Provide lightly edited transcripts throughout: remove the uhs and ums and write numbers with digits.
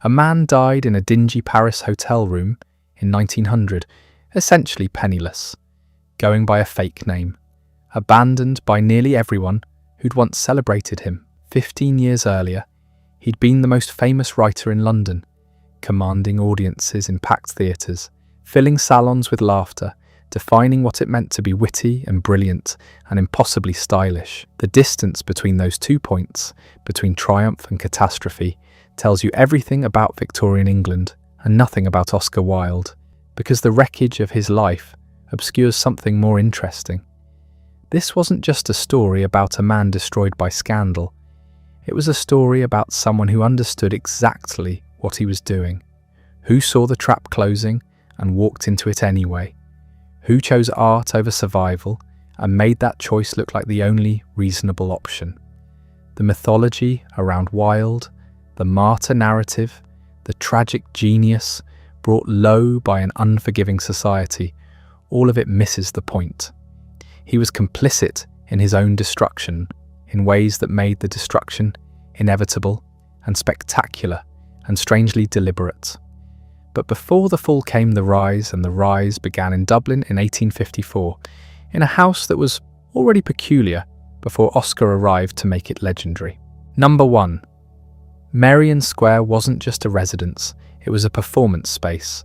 A man died in a dingy Paris hotel room in 1900, essentially penniless, going by a fake name, abandoned by nearly everyone who'd once celebrated him. 15 years earlier, he'd been the most famous writer in London, commanding audiences in packed theatres, filling salons with laughter, defining what it meant to be witty and brilliant and impossibly stylish. The distance between those 2 points, between triumph and catastrophe, tells you everything about Victorian England and nothing about Oscar Wilde, because the wreckage of his life obscures something more interesting. This wasn't just a story about a man destroyed by scandal. It was a story about someone who understood exactly what he was doing, who saw the trap closing and walked into it anyway, who chose art over survival and made that choice look like the only reasonable option. The mythology around Wilde, the martyr narrative, the tragic genius brought low by an unforgiving society, all of it misses the point. He was complicit in his own destruction in ways that made the destruction inevitable and spectacular and strangely deliberate. But before the fall came the rise, and the rise began in Dublin in 1854, in a house that was already peculiar before Oscar arrived to make it legendary. Number 1. Merrion Square wasn't just a residence, it was a performance space.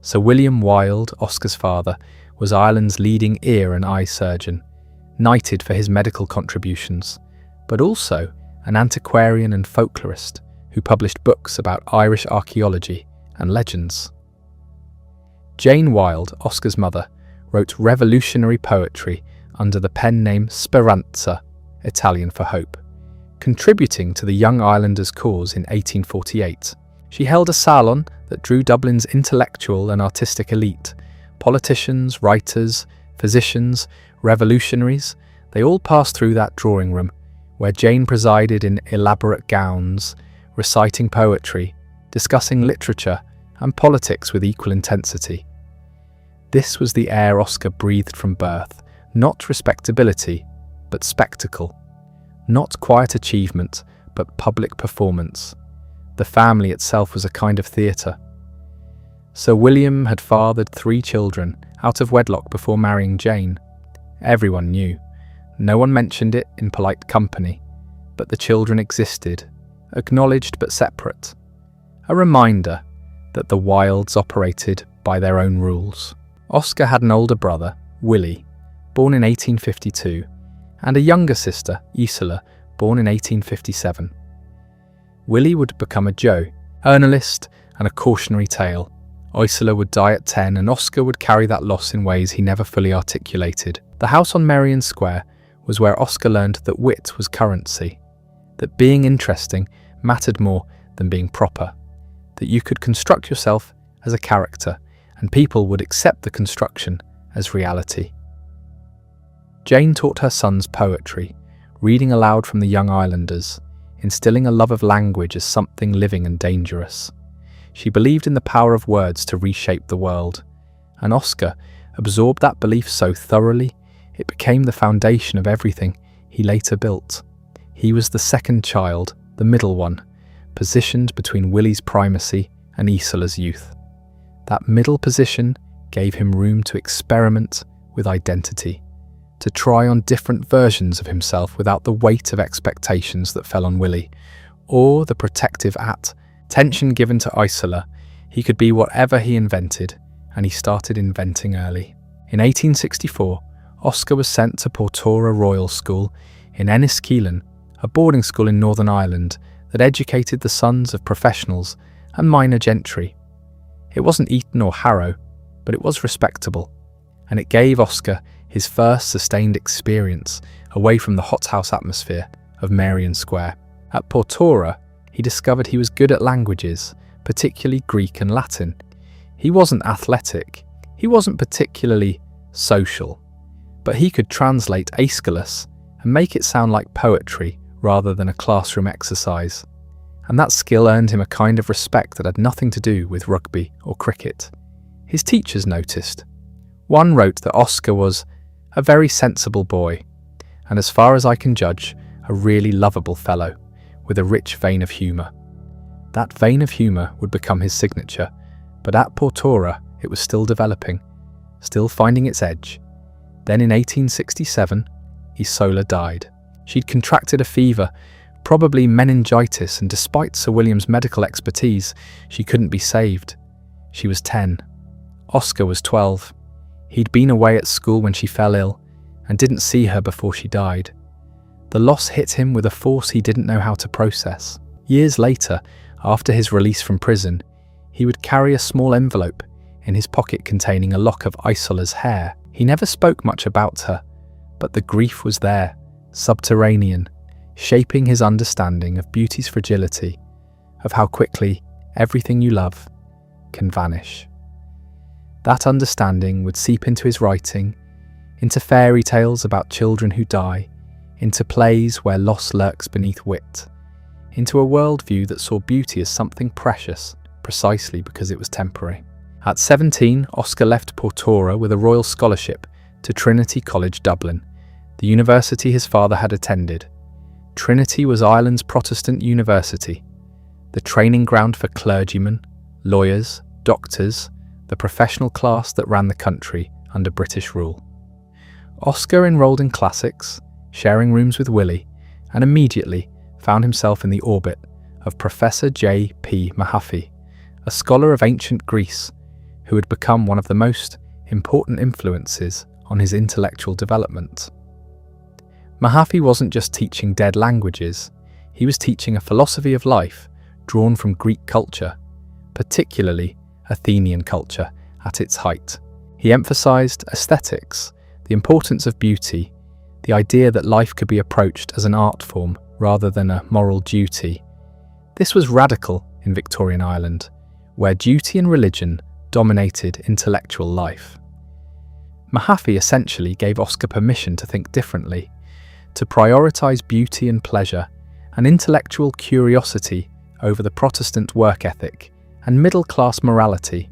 Sir William Wilde, Oscar's father, was Ireland's leading ear and eye surgeon, knighted for his medical contributions, but also an antiquarian and folklorist who published books about Irish archaeology and legends. Jane Wilde, Oscar's mother, wrote revolutionary poetry under the pen name Speranza, Italian for hope, contributing to the Young Irelanders' cause in 1848. She held a salon that drew Dublin's intellectual and artistic elite. Politicians, writers, physicians, revolutionaries, they all passed through that drawing room, where Jane presided in elaborate gowns, reciting poetry, discussing literature and politics with equal intensity. This was the air Oscar breathed from birth, not respectability, but spectacle. Not quiet achievement, but public performance. The family itself was a kind of theatre. Sir William had fathered 3 children out of wedlock before marrying Jane. Everyone knew. No one mentioned it in polite company, but the children existed, acknowledged but separate. A reminder that the Wildes operated by their own rules. Oscar had an older brother, Willie, born in 1852, and a younger sister, Isola, born in 1857. Willie would become a journalist and a cautionary tale. Isola would die at 10, and Oscar would carry that loss in ways he never fully articulated. The house on Merrion Square was where Oscar learned that wit was currency, that being interesting mattered more than being proper, that you could construct yourself as a character, and people would accept the construction as reality. Jane taught her sons poetry, reading aloud from the Young Islanders, instilling a love of language as something living and dangerous. She believed in the power of words to reshape the world, and Oscar absorbed that belief so thoroughly it became the foundation of everything he later built. He was the second child, the middle one, positioned between Willie's primacy and Isola's youth. That middle position gave him room to experiment with identity, to try on different versions of himself without the weight of expectations that fell on Willie, or the protective attention given to Isola. He could be whatever he invented, and he started inventing early. In 1864, Oscar was sent to Portora Royal School in Enniskillen, a boarding school in Northern Ireland that educated the sons of professionals and minor gentry. It wasn't Eton or Harrow, but it was respectable, and it gave Oscar his first sustained experience away from the hothouse atmosphere of Merrion Square. At Portora, he discovered he was good at languages, particularly Greek and Latin. He wasn't athletic, he wasn't particularly social, but he could translate Aeschylus and make it sound like poetry rather than a classroom exercise. And that skill earned him a kind of respect that had nothing to do with rugby or cricket. His teachers noticed. One wrote that Oscar was a very sensible boy, and as far as I can judge, a really lovable fellow, with a rich vein of humour. That vein of humour would become his signature, but at Portora it was still developing, still finding its edge. Then in 1867, Isola died. She'd contracted a fever, probably meningitis, and despite Sir William's medical expertise, she couldn't be saved. She was 10. Oscar was 12. He'd been away at school when she fell ill, and didn't see her before she died. The loss hit him with a force he didn't know how to process. Years later, after his release from prison, he would carry a small envelope in his pocket containing a lock of Isola's hair. He never spoke much about her, but the grief was there, subterranean, shaping his understanding of beauty's fragility, of how quickly everything you love can vanish. That understanding would seep into his writing, into fairy tales about children who die, into plays where loss lurks beneath wit, into a worldview that saw beauty as something precious, precisely because it was temporary. At 17, Oscar left Portora with a royal scholarship to Trinity College, Dublin, the university his father had attended. Trinity was Ireland's Protestant university, the training ground for clergymen, lawyers, doctors, the professional class that ran the country under British rule. Oscar enrolled in classics, sharing rooms with Willie, and immediately found himself in the orbit of Professor J.P. Mahaffy, a scholar of ancient Greece who had become one of the most important influences on his intellectual development. Mahaffy wasn't just teaching dead languages, he was teaching a philosophy of life drawn from Greek culture, particularly Athenian culture at its height. He emphasized aesthetics, the importance of beauty, the idea that life could be approached as an art form rather than a moral duty. This was radical in Victorian Ireland, where duty and religion dominated intellectual life. Mahaffy essentially gave Oscar permission to think differently, to prioritize beauty and pleasure, and intellectual curiosity over the Protestant work ethic and middle-class morality.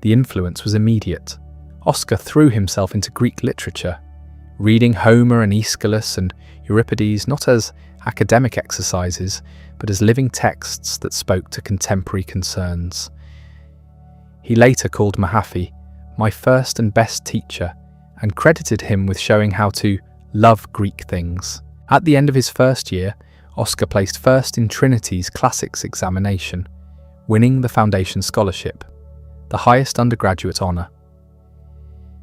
The influence was immediate. Oscar threw himself into Greek literature, reading Homer and Aeschylus and Euripides not as academic exercises, but as living texts that spoke to contemporary concerns. He later called Mahaffy my first and best teacher, and credited him with showing how to love Greek things. At the end of his first year, Oscar placed first in Trinity's Classics examination, winning the Foundation Scholarship, the highest undergraduate honour.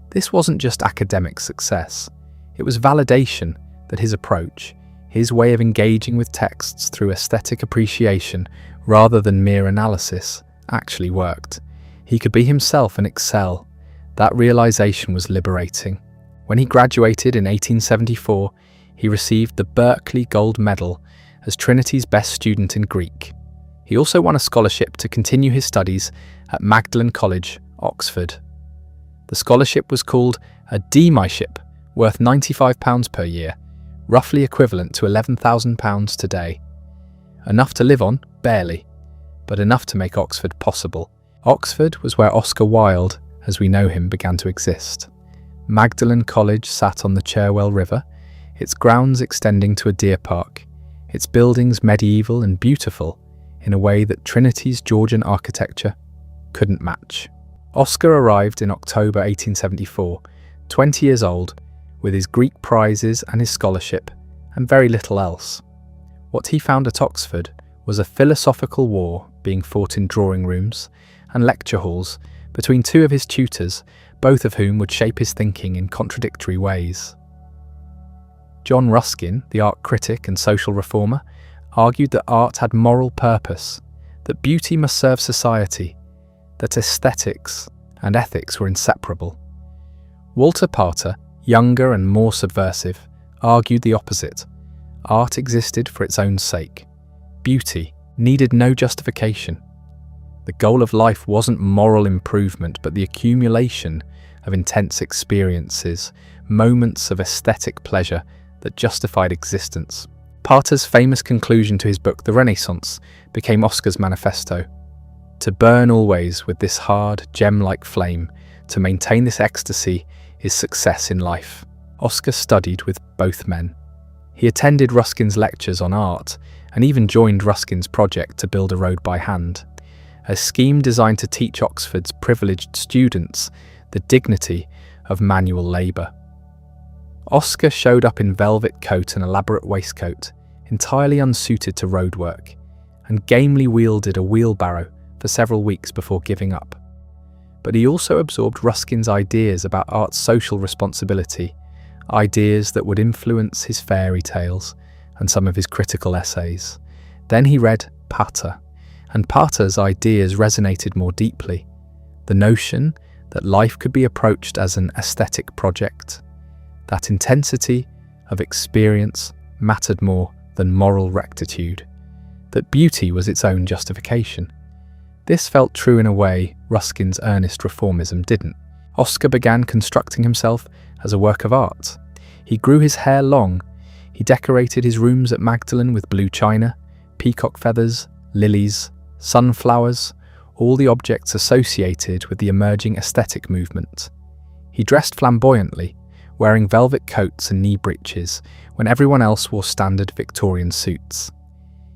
This wasn't just academic success, it was validation that his approach, his way of engaging with texts through aesthetic appreciation rather than mere analysis, actually worked. He could be himself and excel. That realization was liberating. When he graduated in 1874, he received the Berkeley Gold Medal as Trinity's best student in Greek. He also won a scholarship to continue his studies at Magdalen College, Oxford. The scholarship was called a demyship, worth £95 per year, roughly equivalent to £11,000 today. Enough to live on, barely, but enough to make Oxford possible. Oxford was where Oscar Wilde, as we know him, began to exist. Magdalen College sat on the Cherwell River, its grounds extending to a deer park, its buildings medieval and beautiful in a way that Trinity's Georgian architecture couldn't match. Oscar arrived in October 1874, 20 years old, with his Greek prizes and his scholarship, and very little else. What he found at Oxford was a philosophical war being fought in drawing rooms and lecture halls between two of his tutors, both of whom would shape his thinking in contradictory ways. John Ruskin, the art critic and social reformer, argued that art had moral purpose, that beauty must serve society, that aesthetics and ethics were inseparable. Walter Pater, younger and more subversive, argued the opposite. Art existed for its own sake. Beauty needed no justification. The goal of life wasn't moral improvement, but the accumulation of intense experiences, moments of aesthetic pleasure that justified existence. Pater's famous conclusion to his book The Renaissance became Oscar's manifesto. To burn always with this hard, gem-like flame, to maintain this ecstasy, is success in life. Oscar studied with both men. He attended Ruskin's lectures on art and even joined Ruskin's project to build a road by hand, a scheme designed to teach Oxford's privileged students the dignity of manual labour. Oscar showed up in velvet coat and elaborate waistcoat, entirely unsuited to road work, and gamely wielded a wheelbarrow for several weeks before giving up. But he also absorbed Ruskin's ideas about art's social responsibility, ideas that would influence his fairy tales and some of his critical essays. Then he read Pater, and Pater's ideas resonated more deeply. The notion that life could be approached as an aesthetic project, that intensity of experience mattered more than moral rectitude, that beauty was its own justification. This felt true in a way Ruskin's earnest reformism didn't. Oscar began constructing himself as a work of art. He grew his hair long. He decorated his rooms at Magdalen with blue china, peacock feathers, lilies, sunflowers, all the objects associated with the emerging aesthetic movement. He dressed flamboyantly, wearing velvet coats and knee breeches when everyone else wore standard Victorian suits.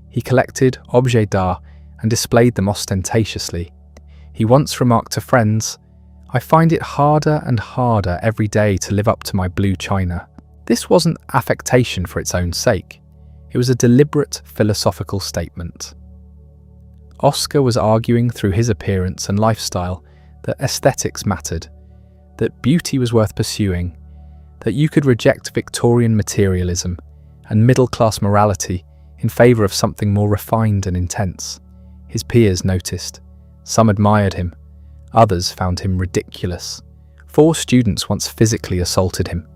He collected objets d'art and displayed them ostentatiously. He once remarked to friends, "I find it harder and harder every day to live up to my blue china." This wasn't affectation for its own sake. It was a deliberate philosophical statement. Oscar was arguing through his appearance and lifestyle that aesthetics mattered, that beauty was worth pursuing, that you could reject Victorian materialism and middle-class morality in favour of something more refined and intense. His peers noticed. Some admired him. Others found him ridiculous. 4 students once physically assaulted him,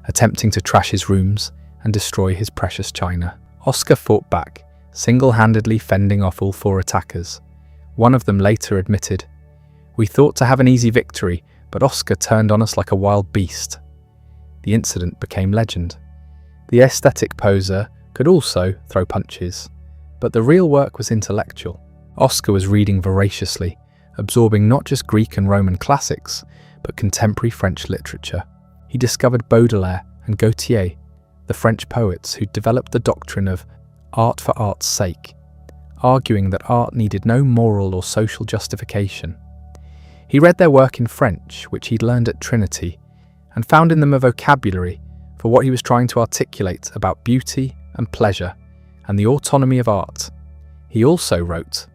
attempting to trash his rooms and destroy his precious china. Oscar fought back, single-handedly fending off all 4 attackers. One of them later admitted, "We thought to have an easy victory, but Oscar turned on us like a wild beast." The incident became legend. The aesthetic poser could also throw punches, but the real work was intellectual. Oscar was reading voraciously, absorbing not just Greek and Roman classics, but contemporary French literature. He discovered Baudelaire and Gautier, the French poets who developed the doctrine of art for art's sake, arguing that art needed no moral or social justification. He read their work in French, which he'd learned at Trinity, and found in them a vocabulary for what he was trying to articulate about beauty and pleasure and the autonomy of art. He also wrote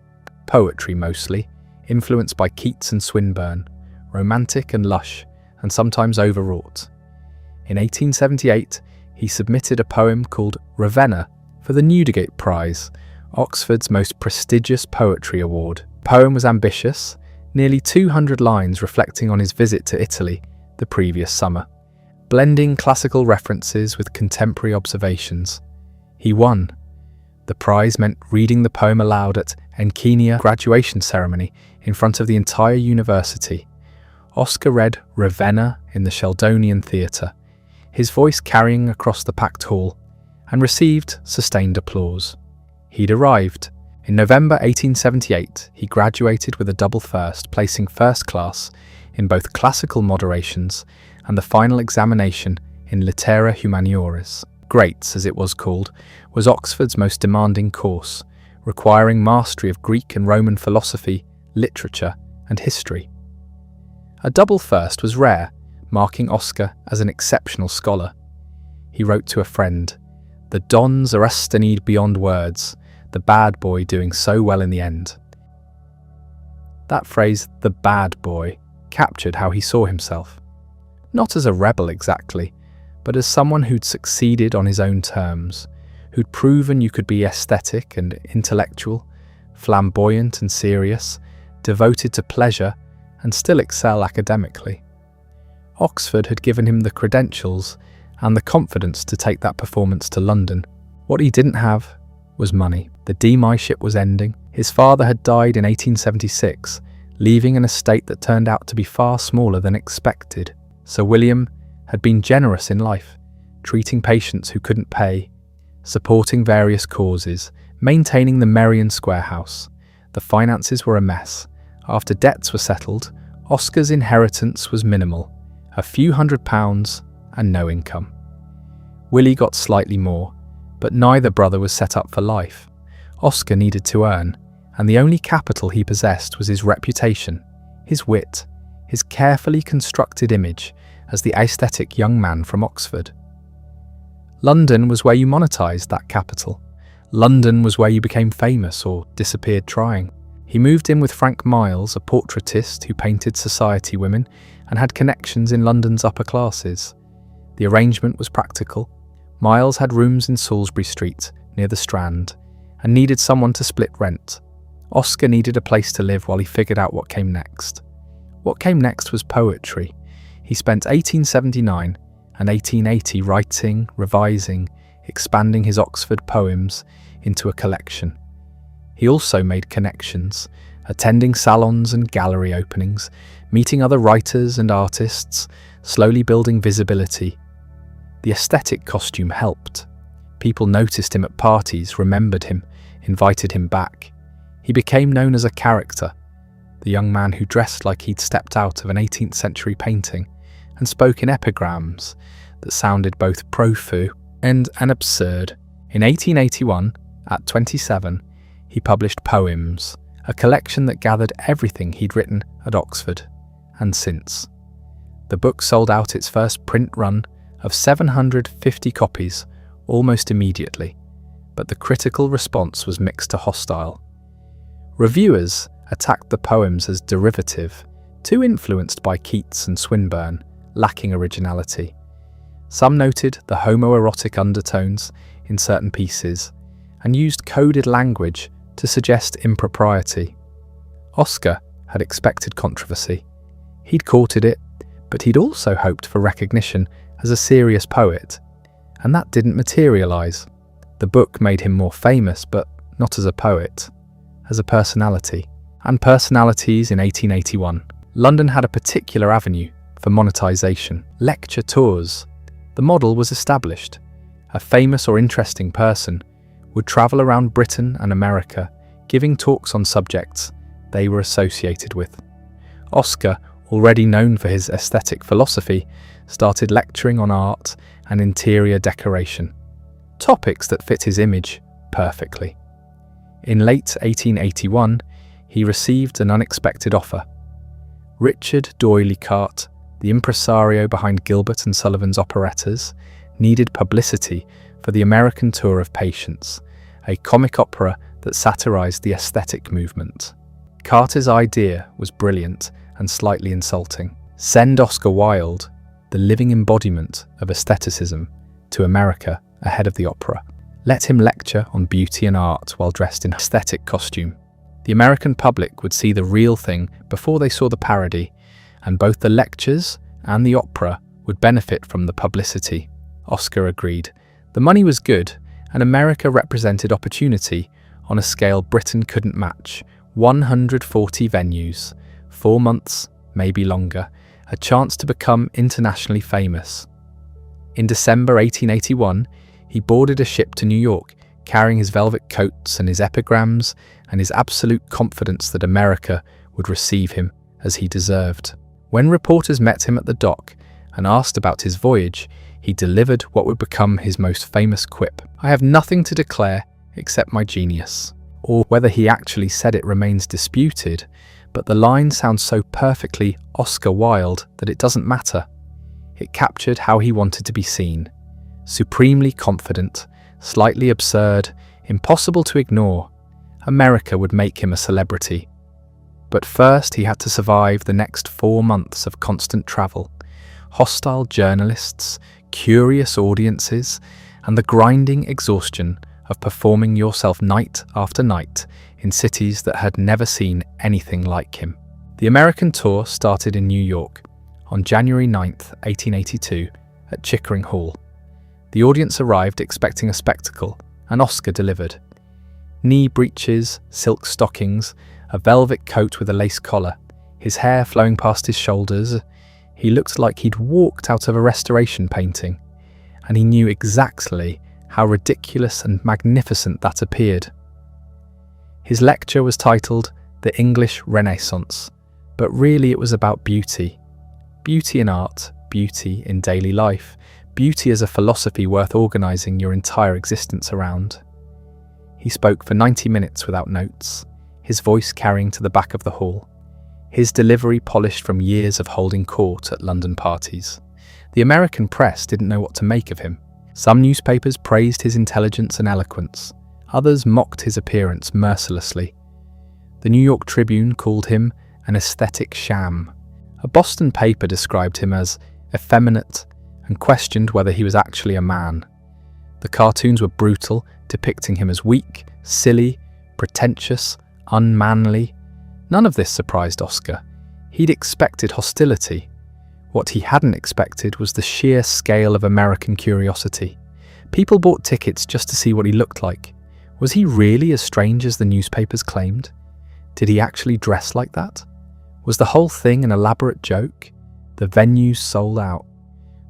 poetry mostly, influenced by Keats and Swinburne, romantic and lush, and sometimes overwrought. In 1878, he submitted a poem called Ravenna for the Newdigate Prize, Oxford's most prestigious poetry award. The poem was ambitious, nearly 200 lines reflecting on his visit to Italy the previous summer, blending classical references with contemporary observations. He won. The prize meant reading the poem aloud at Encenia graduation ceremony in front of the entire university. Oscar read Ravenna in the Sheldonian Theatre, his voice carrying across the packed hall, and received sustained applause. He'd arrived. In November 1878, he graduated with a double first, placing first class in both classical moderations and the final examination in Litera Humanioris. Greats, as it was called, was Oxford's most demanding course, requiring mastery of Greek and Roman philosophy, literature, and history. A double first was rare, marking Oscar as an exceptional scholar. He wrote to a friend, "The dons are studied beyond words, the bad boy doing so well in the end." That phrase, "the bad boy," captured how he saw himself. Not as a rebel exactly, but as someone who'd succeeded on his own terms, who'd proven you could be aesthetic and intellectual, flamboyant and serious, devoted to pleasure, and still excel academically. Oxford had given him the credentials and the confidence to take that performance to London. What he didn't have was money. The demyship was ending. His father had died in 1876, leaving an estate that turned out to be far smaller than expected. Sir William had been generous in life, treating patients who couldn't pay, supporting various causes, maintaining the Merrion Square house. The finances were a mess. After debts were settled, Oscar's inheritance was minimal, a few £100s and no income. Willie got slightly more, But neither brother was set up for life. Oscar needed to earn, and the only capital he possessed was his reputation, his wit, his carefully constructed image as the aesthetic young man from Oxford. London was where you monetized that capital. London was where you became famous or disappeared trying. He moved in with Frank Miles, a portraitist who painted society women and had connections in London's upper classes. The arrangement was practical. Miles had rooms in Salisbury Street, near the Strand, and needed someone to split rent. Oscar needed a place to live while he figured out what came next. What came next was poetry. He spent 1879 and 1880 writing, revising, expanding his Oxford poems into a collection. He also made connections, attending salons and gallery openings, meeting other writers and artists, slowly building visibility. The aesthetic costume helped. People noticed him at parties, remembered him, invited him back. He became known as a character, the young man who dressed like he'd stepped out of an 18th century painting and spoke in epigrams that sounded both profane and absurd. In 1881, at 27, he published Poems, a collection that gathered everything he'd written at Oxford, and since. The book sold out its first print run of 750 copies almost immediately, but the critical response was mixed to hostile. Reviewers attacked the poems as derivative, too influenced by Keats and Swinburne, lacking originality. Some noted the homoerotic undertones in certain pieces and used coded language to suggest impropriety. Oscar had expected controversy. He'd courted it, but he'd also hoped for recognition as a serious poet, and that didn't materialise. The book made him more famous, but not as a poet, as a personality. And personalities in 1881. London had a particular avenue for monetization: lecture tours. The model was established. A famous or interesting person would travel around Britain and America, giving talks on subjects they were associated with. Oscar, already known for his aesthetic philosophy, started lecturing on art and interior decoration, topics that fit his image perfectly. In late 1881, he received an unexpected offer. Richard D'Oyley Carte, the impresario behind Gilbert and Sullivan's operettas, needed publicity for the American Tour of Patience, a comic opera that satirized the aesthetic movement. Carter's idea was brilliant and slightly insulting. Send Oscar Wilde, the living embodiment of aestheticism, to America ahead of the opera. Let him lecture on beauty and art while dressed in aesthetic costume. The American public would see the real thing before they saw the parody, and both the lectures and the opera would benefit from the publicity. Oscar agreed. The money was good, and America represented opportunity on a scale Britain couldn't match. 140 venues, 4 months, maybe longer, a chance to become internationally famous. In December 1881, he boarded a ship to New York, carrying his velvet coats and his epigrams and his absolute confidence that America would receive him as he deserved. When reporters met him at the dock and asked about his voyage, he delivered what would become his most famous quip: "I have nothing to declare except my genius." Or whether he actually said it remains disputed, but the line sounds so perfectly Oscar Wilde that it doesn't matter. It captured how he wanted to be seen: supremely confident, slightly absurd, impossible to ignore. America would make him a celebrity. But first he had to survive the next 4 months of constant travel, hostile journalists, curious audiences, and the grinding exhaustion of performing yourself night after night in cities that had never seen anything like him. The American tour started in New York on January 9th, 1882, at Chickering Hall. The audience arrived expecting a spectacle, and Oscar delivered. Knee breeches, silk stockings, a velvet coat with a lace collar, his hair flowing past his shoulders. He looked like he'd walked out of a restoration painting, and he knew exactly how ridiculous and magnificent that appeared. His lecture was titled The English Renaissance, but really it was about beauty. Beauty in art, beauty in daily life, beauty as a philosophy worth organising your entire existence around. He spoke for 90 minutes without notes, his voice carrying to the back of the hall, his delivery polished from years of holding court at London parties. The American press didn't know what to make of him. Some newspapers praised his intelligence and eloquence, others mocked his appearance mercilessly. The New York Tribune called him an aesthetic sham. A Boston paper described him as effeminate and questioned whether he was actually a man. The cartoons were brutal, depicting him as weak, silly, pretentious, unmanly. None of this surprised Oscar. He'd expected hostility. What he hadn't expected was the sheer scale of American curiosity. People bought tickets just to see what he looked like. Was he really as strange as the newspapers claimed? Did he actually dress like that? Was the whole thing an elaborate joke? The venues sold out.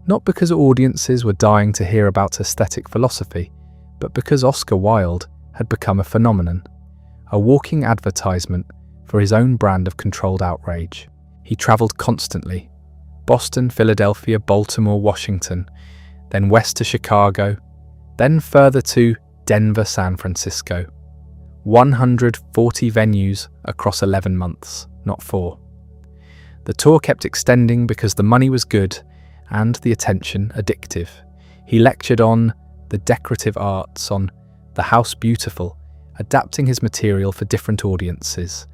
Not because audiences were dying to hear about aesthetic philosophy, but because Oscar Wilde had become a phenomenon, a walking advertisement for his own brand of controlled outrage. He travelled constantly. Boston, Philadelphia, Baltimore, Washington, then west to Chicago, then further to Denver, San Francisco. 140 venues across 11 months, not 4. The tour kept extending because the money was good and the attention addictive. He lectured on the decorative arts, on the house beautiful, adapting his material for different audiences.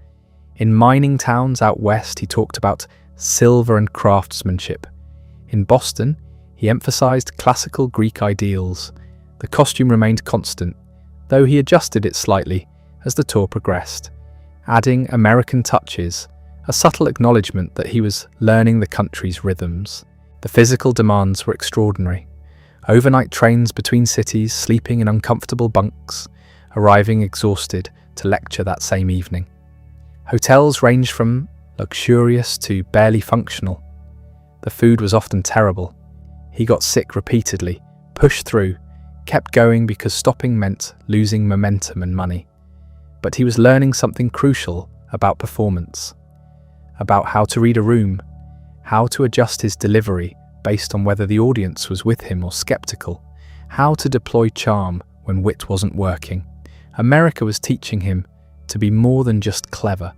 In mining towns out west, he talked about silver and craftsmanship. In Boston, he emphasized classical Greek ideals. The costume remained constant, though he adjusted it slightly as the tour progressed, adding American touches, a subtle acknowledgement that he was learning the country's rhythms. The physical demands were extraordinary. Overnight trains between cities, sleeping in uncomfortable bunks, arriving exhausted to lecture that same evening. Hotels ranged from luxurious to barely functional. The food was often terrible. He got sick repeatedly, pushed through, kept going because stopping meant losing momentum and money. But he was learning something crucial about performance, about how to read a room, how to adjust his delivery based on whether the audience was with him or skeptical, how to deploy charm when wit wasn't working. America was teaching him to be more than just clever.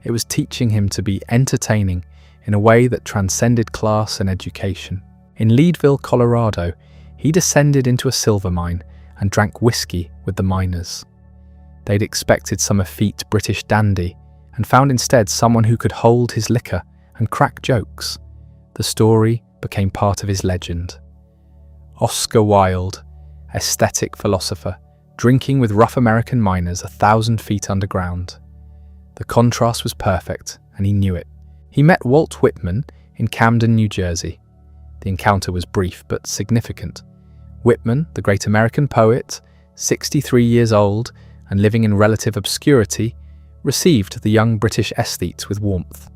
It was teaching him to be entertaining in a way that transcended class and education. In Leadville, Colorado, he descended into a silver mine and drank whiskey with the miners. They'd expected some effete British dandy and found instead someone who could hold his liquor and crack jokes. The story became part of his legend. Oscar Wilde, aesthetic philosopher, drinking with rough American miners 1,000 feet underground. The contrast was perfect, and he knew it. He met Walt Whitman in Camden, New Jersey. The encounter was brief but significant. Whitman, the great American poet, 63 years old and living in relative obscurity, received the young British aesthete with warmth.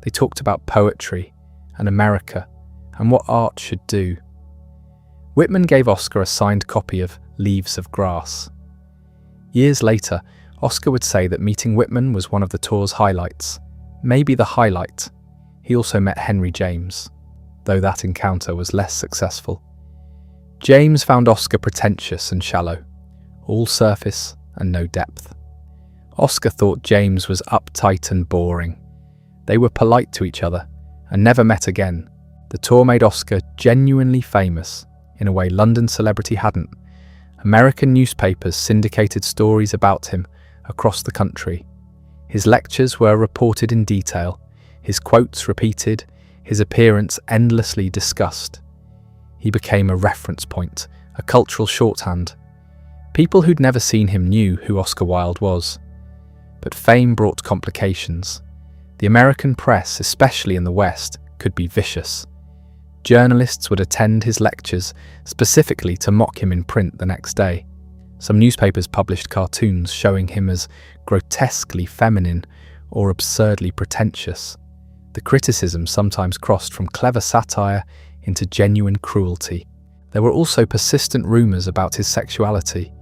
They talked about poetry and America and what art should do. Whitman gave Oscar a signed copy of Leaves of Grass. Years later, Oscar would say that meeting Whitman was one of the tour's highlights, maybe the highlight. He also met Henry James, though that encounter was less successful. James found Oscar pretentious and shallow, all surface and no depth. Oscar thought James was uptight and boring. They were polite to each other and never met again. The tour made Oscar genuinely famous in a way London celebrity hadn't. American newspapers syndicated stories about him across the country. His lectures were reported in detail, his quotes repeated, his appearance endlessly discussed. He became a reference point, a cultural shorthand. People who'd never seen him knew who Oscar Wilde was. But fame brought complications. The American press, especially in the West, could be vicious. Journalists would attend his lectures specifically to mock him in print the next day. Some newspapers published cartoons showing him as grotesquely feminine or absurdly pretentious. The criticism sometimes crossed from clever satire into genuine cruelty. There were also persistent rumours about his sexuality.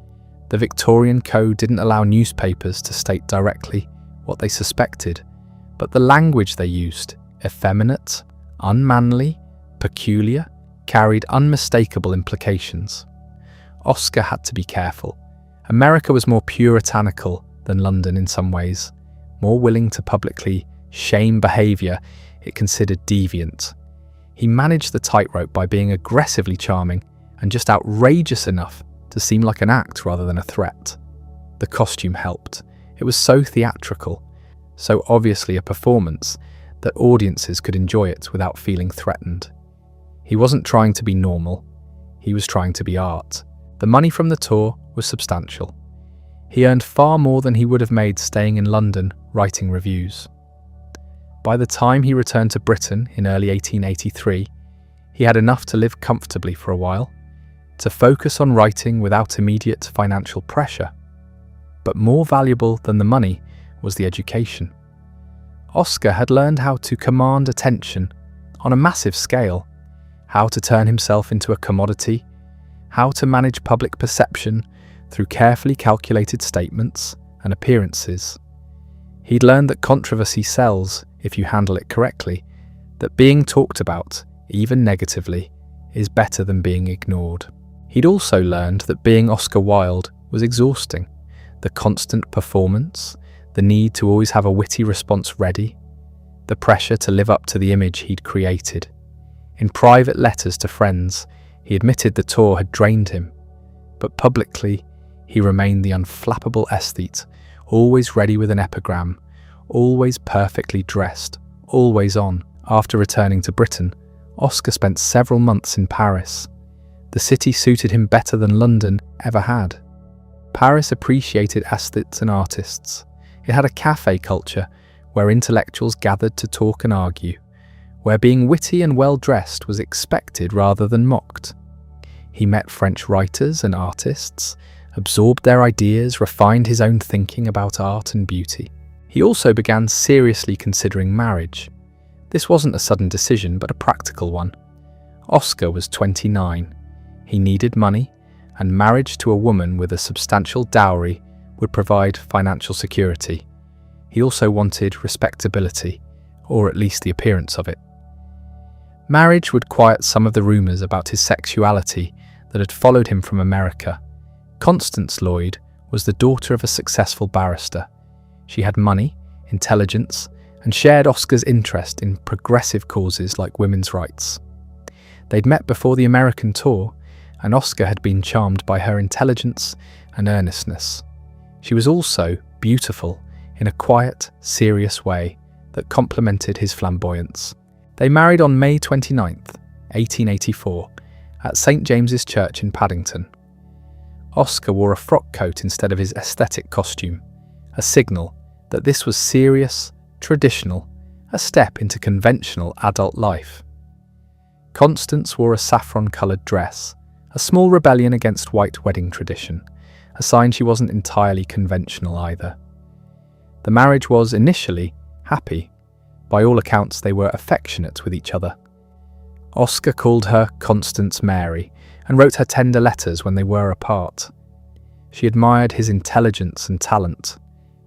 The Victorian Code didn't allow newspapers to state directly what they suspected, but the language they used, effeminate, unmanly, peculiar, carried unmistakable implications. Oscar had to be careful. America was more puritanical than London in some ways, more willing to publicly shame behaviour it considered deviant. He managed the tightrope by being aggressively charming and just outrageous enough to seem like an act rather than a threat. The costume helped. It was so theatrical, so obviously a performance, that audiences could enjoy it without feeling threatened. He wasn't trying to be normal, he was trying to be art. The money from the tour was substantial. He earned far more than he would have made staying in London writing reviews. By the time he returned to Britain in early 1883, he had enough to live comfortably for a while, to focus on writing without immediate financial pressure. But more valuable than the money was the education. Oscar had learned how to command attention on a massive scale, how to turn himself into a commodity, how to manage public perception through carefully calculated statements and appearances. He'd learned that controversy sells if you handle it correctly, that being talked about, even negatively, is better than being ignored. He'd also learned that being Oscar Wilde was exhausting. The constant performance, the need to always have a witty response ready, the pressure to live up to the image he'd created. In private letters to friends, he admitted the tour had drained him, but publicly, he remained the unflappable aesthete, always ready with an epigram, always perfectly dressed, always on. After returning to Britain, Oscar spent several months in Paris. The city suited him better than London ever had. Paris appreciated aesthetes and artists. It had a cafe culture where intellectuals gathered to talk and argue, where being witty and well-dressed was expected rather than mocked. He met French writers and artists, absorbed their ideas, refined his own thinking about art and beauty. He also began seriously considering marriage. This wasn't a sudden decision, but a practical one. Oscar was 29. He needed money, and marriage to a woman with a substantial dowry would provide financial security. He also wanted respectability, or at least the appearance of it. Marriage would quiet some of the rumours about his sexuality that had followed him from America. Constance Lloyd was the daughter of a successful barrister. She had money, intelligence, and shared Oscar's interest in progressive causes like women's rights. They'd met before the American tour, and Oscar had been charmed by her intelligence and earnestness. She was also beautiful in a quiet, serious way that complemented his flamboyance. They married on May 29th, 1884, at St. James's Church in Paddington. Oscar wore a frock coat instead of his aesthetic costume, a signal that this was serious, traditional, a step into conventional adult life. Constance wore a saffron-coloured dress, a small rebellion against white wedding tradition, a sign she wasn't entirely conventional either. The marriage was, initially, happy. By all accounts, they were affectionate with each other. Oscar called her Constance Mary and wrote her tender letters when they were apart. She admired his intelligence and talent,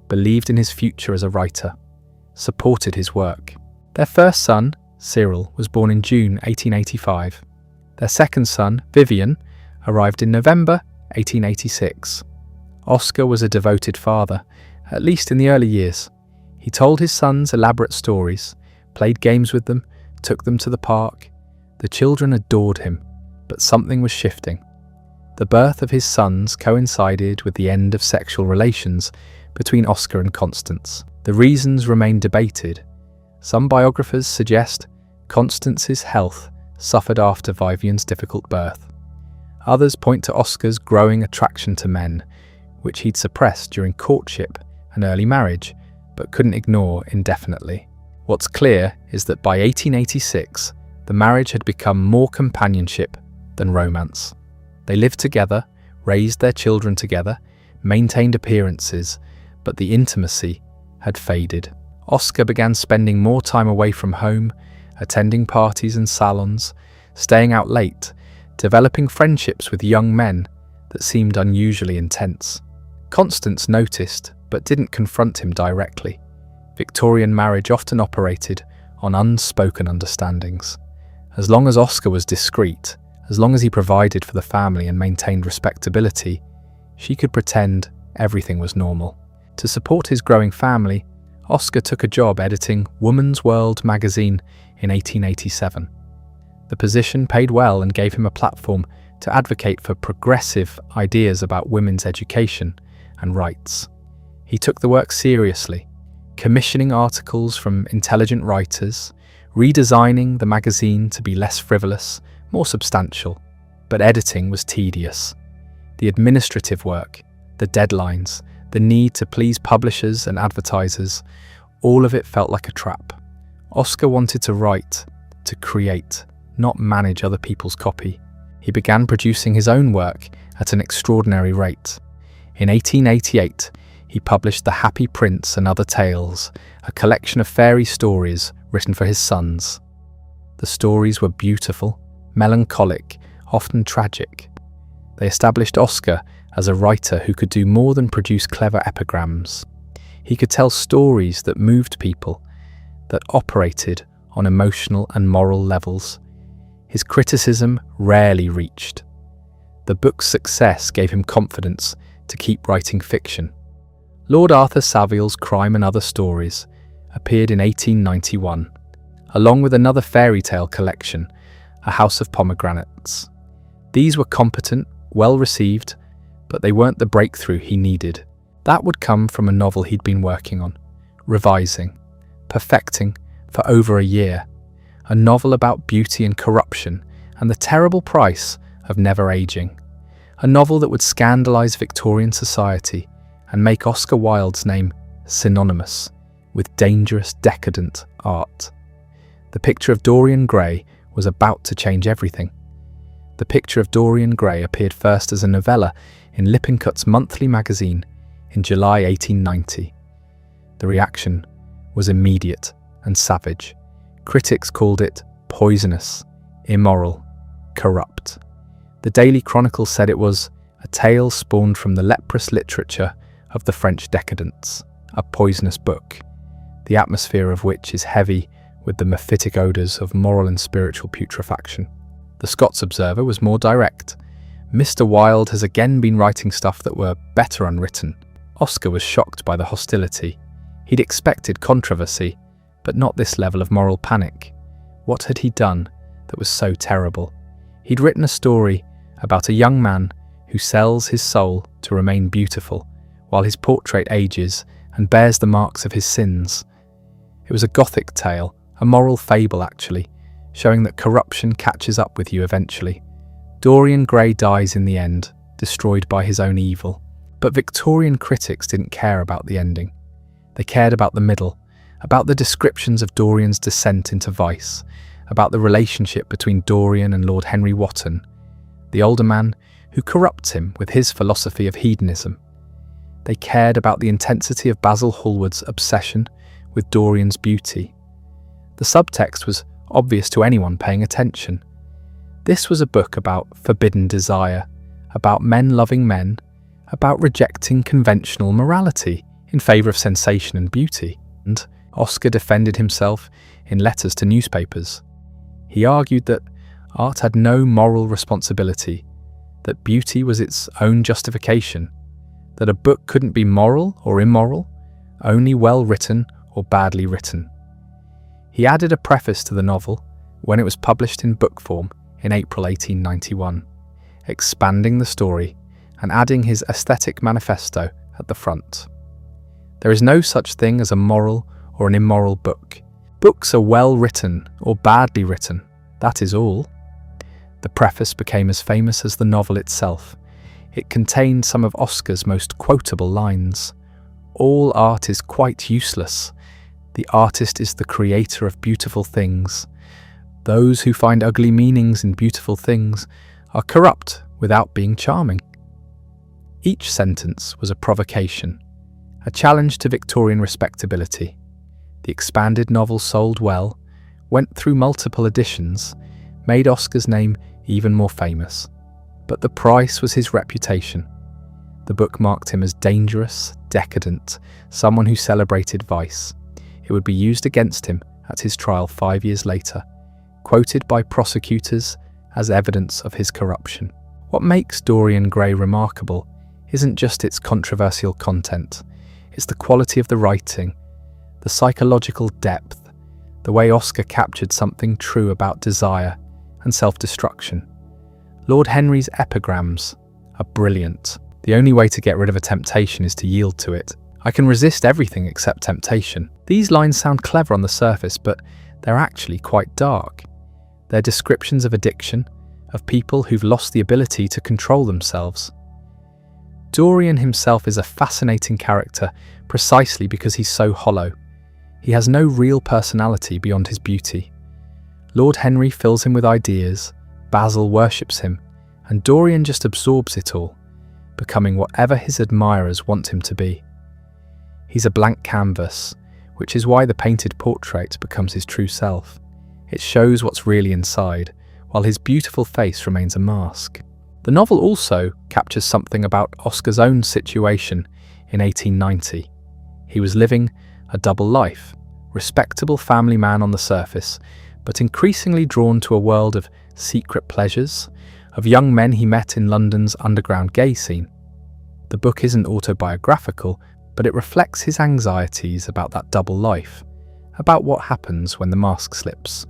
believed in his future as a writer, supported his work. Their first son, Cyril, was born in June 1885. Their second son, Vivian, arrived in November 1886. Oscar was a devoted father, at least in the early years. He told his sons elaborate stories, played games with them, took them to the park. The children adored him, but something was shifting. The birth of his sons coincided with the end of sexual relations between Oscar and Constance. The reasons remain debated. Some biographers suggest Constance's health suffered after Vivian's difficult birth. Others point to Oscar's growing attraction to men, which he'd suppressed during courtship and early marriage, but couldn't ignore indefinitely. What's clear is that by 1886, the marriage had become more companionship than romance. They lived together, raised their children together, maintained appearances, but the intimacy had faded. Oscar began spending more time away from home, attending parties and salons, staying out late, developing friendships with young men that seemed unusually intense. Constance noticed, but didn't confront him directly. Victorian marriage often operated on unspoken understandings. As long as Oscar was discreet, as long as he provided for the family and maintained respectability, she could pretend everything was normal. To support his growing family, Oscar took a job editing Woman's World magazine in 1887. The position paid well and gave him a platform to advocate for progressive ideas about women's education and rights. He took the work seriously, commissioning articles from intelligent writers, redesigning the magazine to be less frivolous, more substantial. But editing was tedious. The administrative work, the deadlines, the need to please publishers and advertisers, all of it felt like a trap. Oscar wanted to write, to create, not manage other people's copy. He began producing his own work at an extraordinary rate. In 1888, he published The Happy Prince and Other Tales, a collection of fairy stories written for his sons. The stories were beautiful, melancholic, often tragic. They established Oscar as a writer who could do more than produce clever epigrams. He could tell stories that moved people, that operated on emotional and moral levels. His criticism rarely reached. The book's success gave him confidence to keep writing fiction. Lord Arthur Saville's Crime and Other Stories appeared in 1891, along with another fairy tale collection, A House of Pomegranates. These were competent, well received, but they weren't the breakthrough he needed. That would come from a novel he'd been working on, revising, perfecting for over a year. A novel about beauty and corruption and the terrible price of never aging. A novel that would scandalise Victorian society and make Oscar Wilde's name synonymous with dangerous, decadent art. The Picture of Dorian Gray was about to change everything. The Picture of Dorian Gray appeared first as a novella in Lippincott's monthly magazine in July 1890. The reaction was immediate and savage. Critics called it poisonous, immoral, corrupt. The Daily Chronicle said it was a tale spawned from the leprous literature of the French decadents, a poisonous book, the atmosphere of which is heavy with the mephitic odours of moral and spiritual putrefaction. The Scots Observer was more direct. Mr. Wilde has again been writing stuff that were better unwritten. Oscar was shocked by the hostility. He'd expected controversy, but not this level of moral panic. What had he done that was so terrible? He'd written a story about a young man who sells his soul to remain beautiful, while his portrait ages and bears the marks of his sins. It was a Gothic tale, a moral fable actually, showing that corruption catches up with you eventually. Dorian Gray dies in the end, destroyed by his own evil. But Victorian critics didn't care about the ending. They cared about the middle, about the descriptions of Dorian's descent into vice, about the relationship between Dorian and Lord Henry Wotton, the older man who corrupts him with his philosophy of hedonism. They cared about the intensity of Basil Hallward's obsession with Dorian's beauty. The subtext was obvious to anyone paying attention. This was a book about forbidden desire, about men loving men, about rejecting conventional morality in favour of sensation and beauty. And Oscar defended himself in letters to newspapers. He argued that art had no moral responsibility, that beauty was its own justification, that a book couldn't be moral or immoral, only well written or badly written. He added a preface to the novel when it was published in book form in April 1891, expanding the story and adding his aesthetic manifesto at the front. There is no such thing as a moral or an immoral book. Books are well written or badly written, that is all. The preface became as famous as the novel itself. It contained some of Oscar's most quotable lines. All art is quite useless. The artist is the creator of beautiful things. Those who find ugly meanings in beautiful things are corrupt without being charming. Each sentence was a provocation, a challenge to Victorian respectability. The expanded novel sold well, went through multiple editions, made Oscar's name even more famous. But the price was his reputation. The book marked him as dangerous, decadent, someone who celebrated vice. It would be used against him at his trial 5 years later. quoted by prosecutors as evidence of his corruption. What makes Dorian Gray remarkable isn't just its controversial content, it's the quality of the writing, the psychological depth, the way Oscar captured something true about desire and self-destruction. Lord Henry's epigrams are brilliant. The only way to get rid of a temptation is to yield to it. I can resist everything except temptation. These lines sound clever on the surface, but they're actually quite dark. They're descriptions of addiction, of people who've lost the ability to control themselves. Dorian himself is a fascinating character precisely because he's so hollow. He has no real personality beyond his beauty. Lord Henry fills him with ideas, Basil worships him, and Dorian just absorbs it all, becoming whatever his admirers want him to be. He's a blank canvas, which is why the painted portrait becomes his true self. It shows what's really inside, while his beautiful face remains a mask. The novel also captures something about Oscar's own situation in 1890. He was living a double life, respectable family man on the surface, but increasingly drawn to a world of secret pleasures, of young men he met in London's underground gay scene. The book isn't autobiographical, but it reflects his anxieties about that double life, about what happens when the mask slips.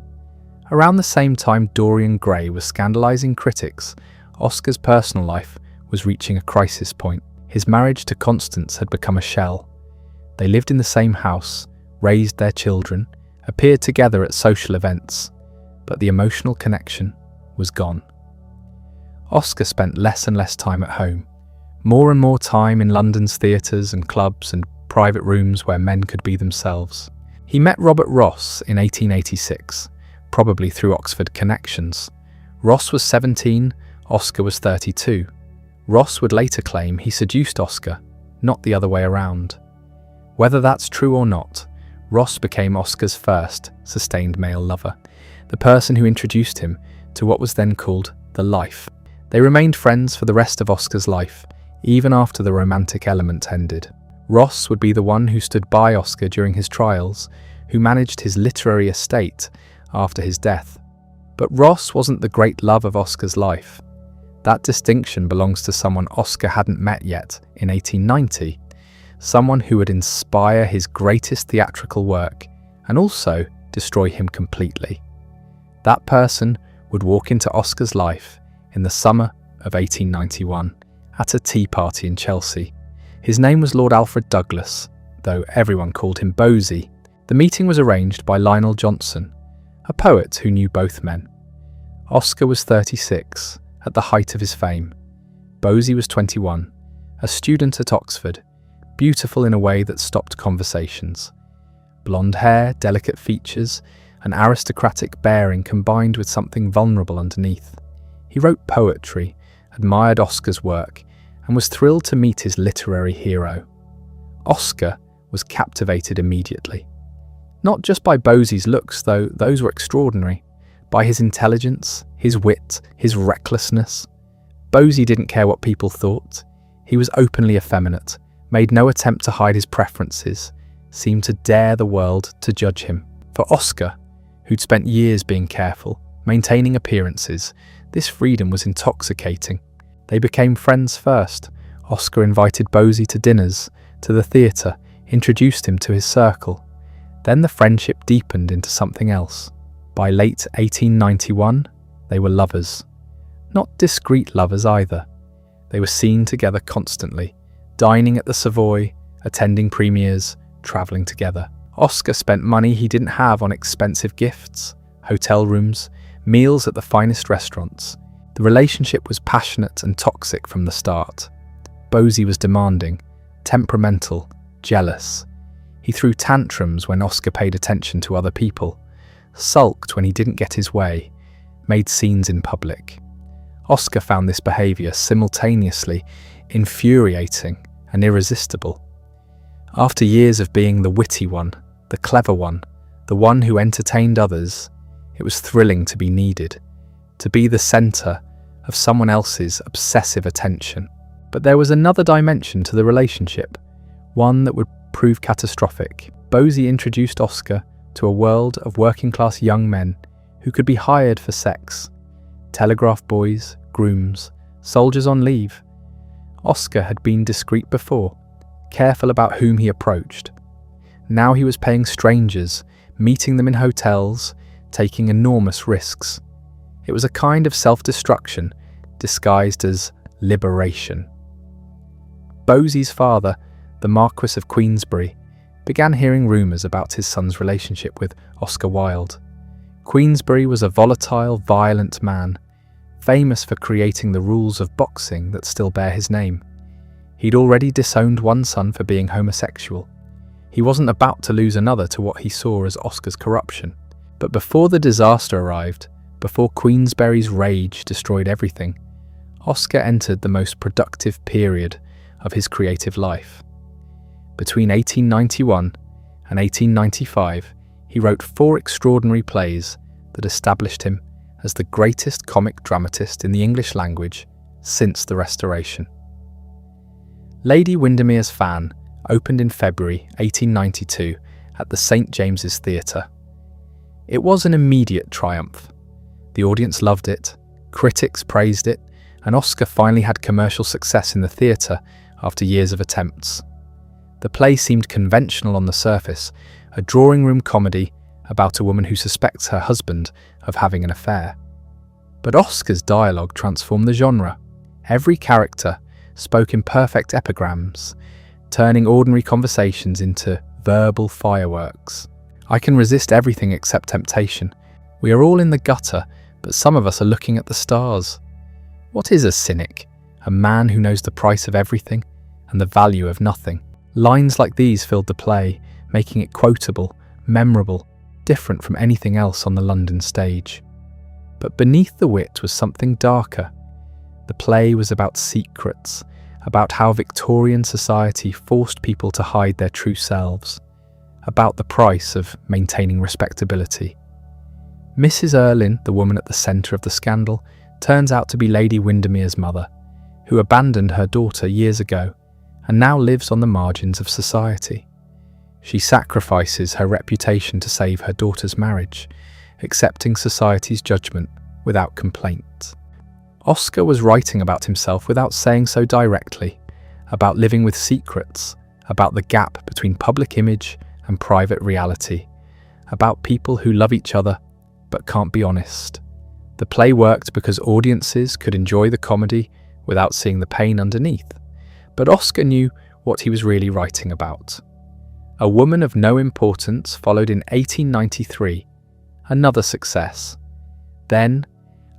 Around the same time Dorian Gray was scandalizing critics, Oscar's personal life was reaching a crisis point. His marriage to Constance had become a shell. They lived in the same house, raised their children, appeared together at social events, but the emotional connection was gone. Oscar spent less and less time at home, more and more time in London's theatres and clubs and private rooms where men could be themselves. He met Robert Ross in 1886, probably through Oxford connections. Ross was 17, Oscar was 32. Ross would later claim he seduced Oscar, not the other way around. Whether that's true or not, Ross became Oscar's first sustained male lover, the person who introduced him to what was then called the life. They remained friends for the rest of Oscar's life, even after the romantic element ended. Ross would be the one who stood by Oscar during his trials, who managed his literary estate after his death. But Ross wasn't the great love of Oscar's life. That distinction belongs to someone Oscar hadn't met yet in 1890, someone who would inspire his greatest theatrical work and also destroy him completely. That person would walk into Oscar's life in the summer of 1891 at a tea party in Chelsea. His name was Lord Alfred Douglas, though everyone called him Bosie. The meeting was arranged by Lionel Johnson, a poet who knew both men. Oscar was 36, at the height of his fame. Bosie was 21, a student at Oxford, beautiful in a way that stopped conversations. Blonde hair, delicate features, an aristocratic bearing combined with something vulnerable underneath. He wrote poetry, admired Oscar's work, and was thrilled to meet his literary hero. Oscar was captivated immediately. Not just by Bosie's looks, though those were extraordinary, by his intelligence, his wit, his recklessness. Bosie didn't care what people thought. He was openly effeminate, made no attempt to hide his preferences, seemed to dare the world to judge him. For Oscar, who'd spent years being careful, maintaining appearances, this freedom was intoxicating. They became friends first. Oscar invited Bosie to dinners, to the theatre, introduced him to his circle. Then the friendship deepened into something else. By late 1891, they were lovers. Not discreet lovers either. They were seen together constantly, dining at the Savoy, attending premieres, travelling together. Oscar spent money he didn't have on expensive gifts, hotel rooms, meals at the finest restaurants. The relationship was passionate and toxic from the start. Bosie was demanding, temperamental, jealous. He threw tantrums when Oscar paid attention to other people, sulked when he didn't get his way, made scenes in public. Oscar found this behaviour simultaneously infuriating and irresistible. After years of being the witty one, the clever one, the one who entertained others, it was thrilling to be needed, to be the centre of someone else's obsessive attention. But there was another dimension to the relationship, one that would prove catastrophic. Bosie introduced Oscar to a world of working-class young men who could be hired for sex. Telegraph boys, grooms, soldiers on leave. Oscar had been discreet before, careful about whom he approached. Now he was paying strangers, meeting them in hotels, taking enormous risks. It was a kind of self-destruction disguised as liberation. Bosey's father, the Marquis of Queensberry, began hearing rumours about his son's relationship with Oscar Wilde. Queensberry was a volatile, violent man, famous for creating the rules of boxing that still bear his name. He'd already disowned one son for being homosexual. He wasn't about to lose another to what he saw as Oscar's corruption. But before the disaster arrived, before Queensberry's rage destroyed everything, Oscar entered the most productive period of his creative life. Between 1891 and 1895, he wrote 4 extraordinary plays that established him as the greatest comic dramatist in the English language since the Restoration. Lady Windermere's Fan opened in February 1892 at the St. James's Theatre. It was an immediate triumph. The audience loved it, critics praised it, and Oscar finally had commercial success in the theatre after years of attempts. The play seemed conventional on the surface, a drawing-room comedy about a woman who suspects her husband of having an affair. But Oscar's dialogue transformed the genre. Every character spoke in perfect epigrams, turning ordinary conversations into verbal fireworks. I can resist everything except temptation. We are all in the gutter, but some of us are looking at the stars. What is a cynic? A man who knows the price of everything and the value of nothing. Lines like these filled the play, making it quotable, memorable, different from anything else on the London stage. But beneath the wit was something darker. The play was about secrets, about how Victorian society forced people to hide their true selves, about the price of maintaining respectability. Mrs. Erlynne, the woman at the centre of the scandal, turns out to be Lady Windermere's mother, who abandoned her daughter years ago and now lives on the margins of society. She sacrifices her reputation to save her daughter's marriage, accepting society's judgment without complaint. Oscar was writing about himself without saying so directly, about living with secrets, about the gap between public image and private reality, about people who love each other but can't be honest. The play worked because audiences could enjoy the comedy without seeing the pain underneath. But Oscar knew what he was really writing about. A Woman of No Importance followed in 1893, another success. Then,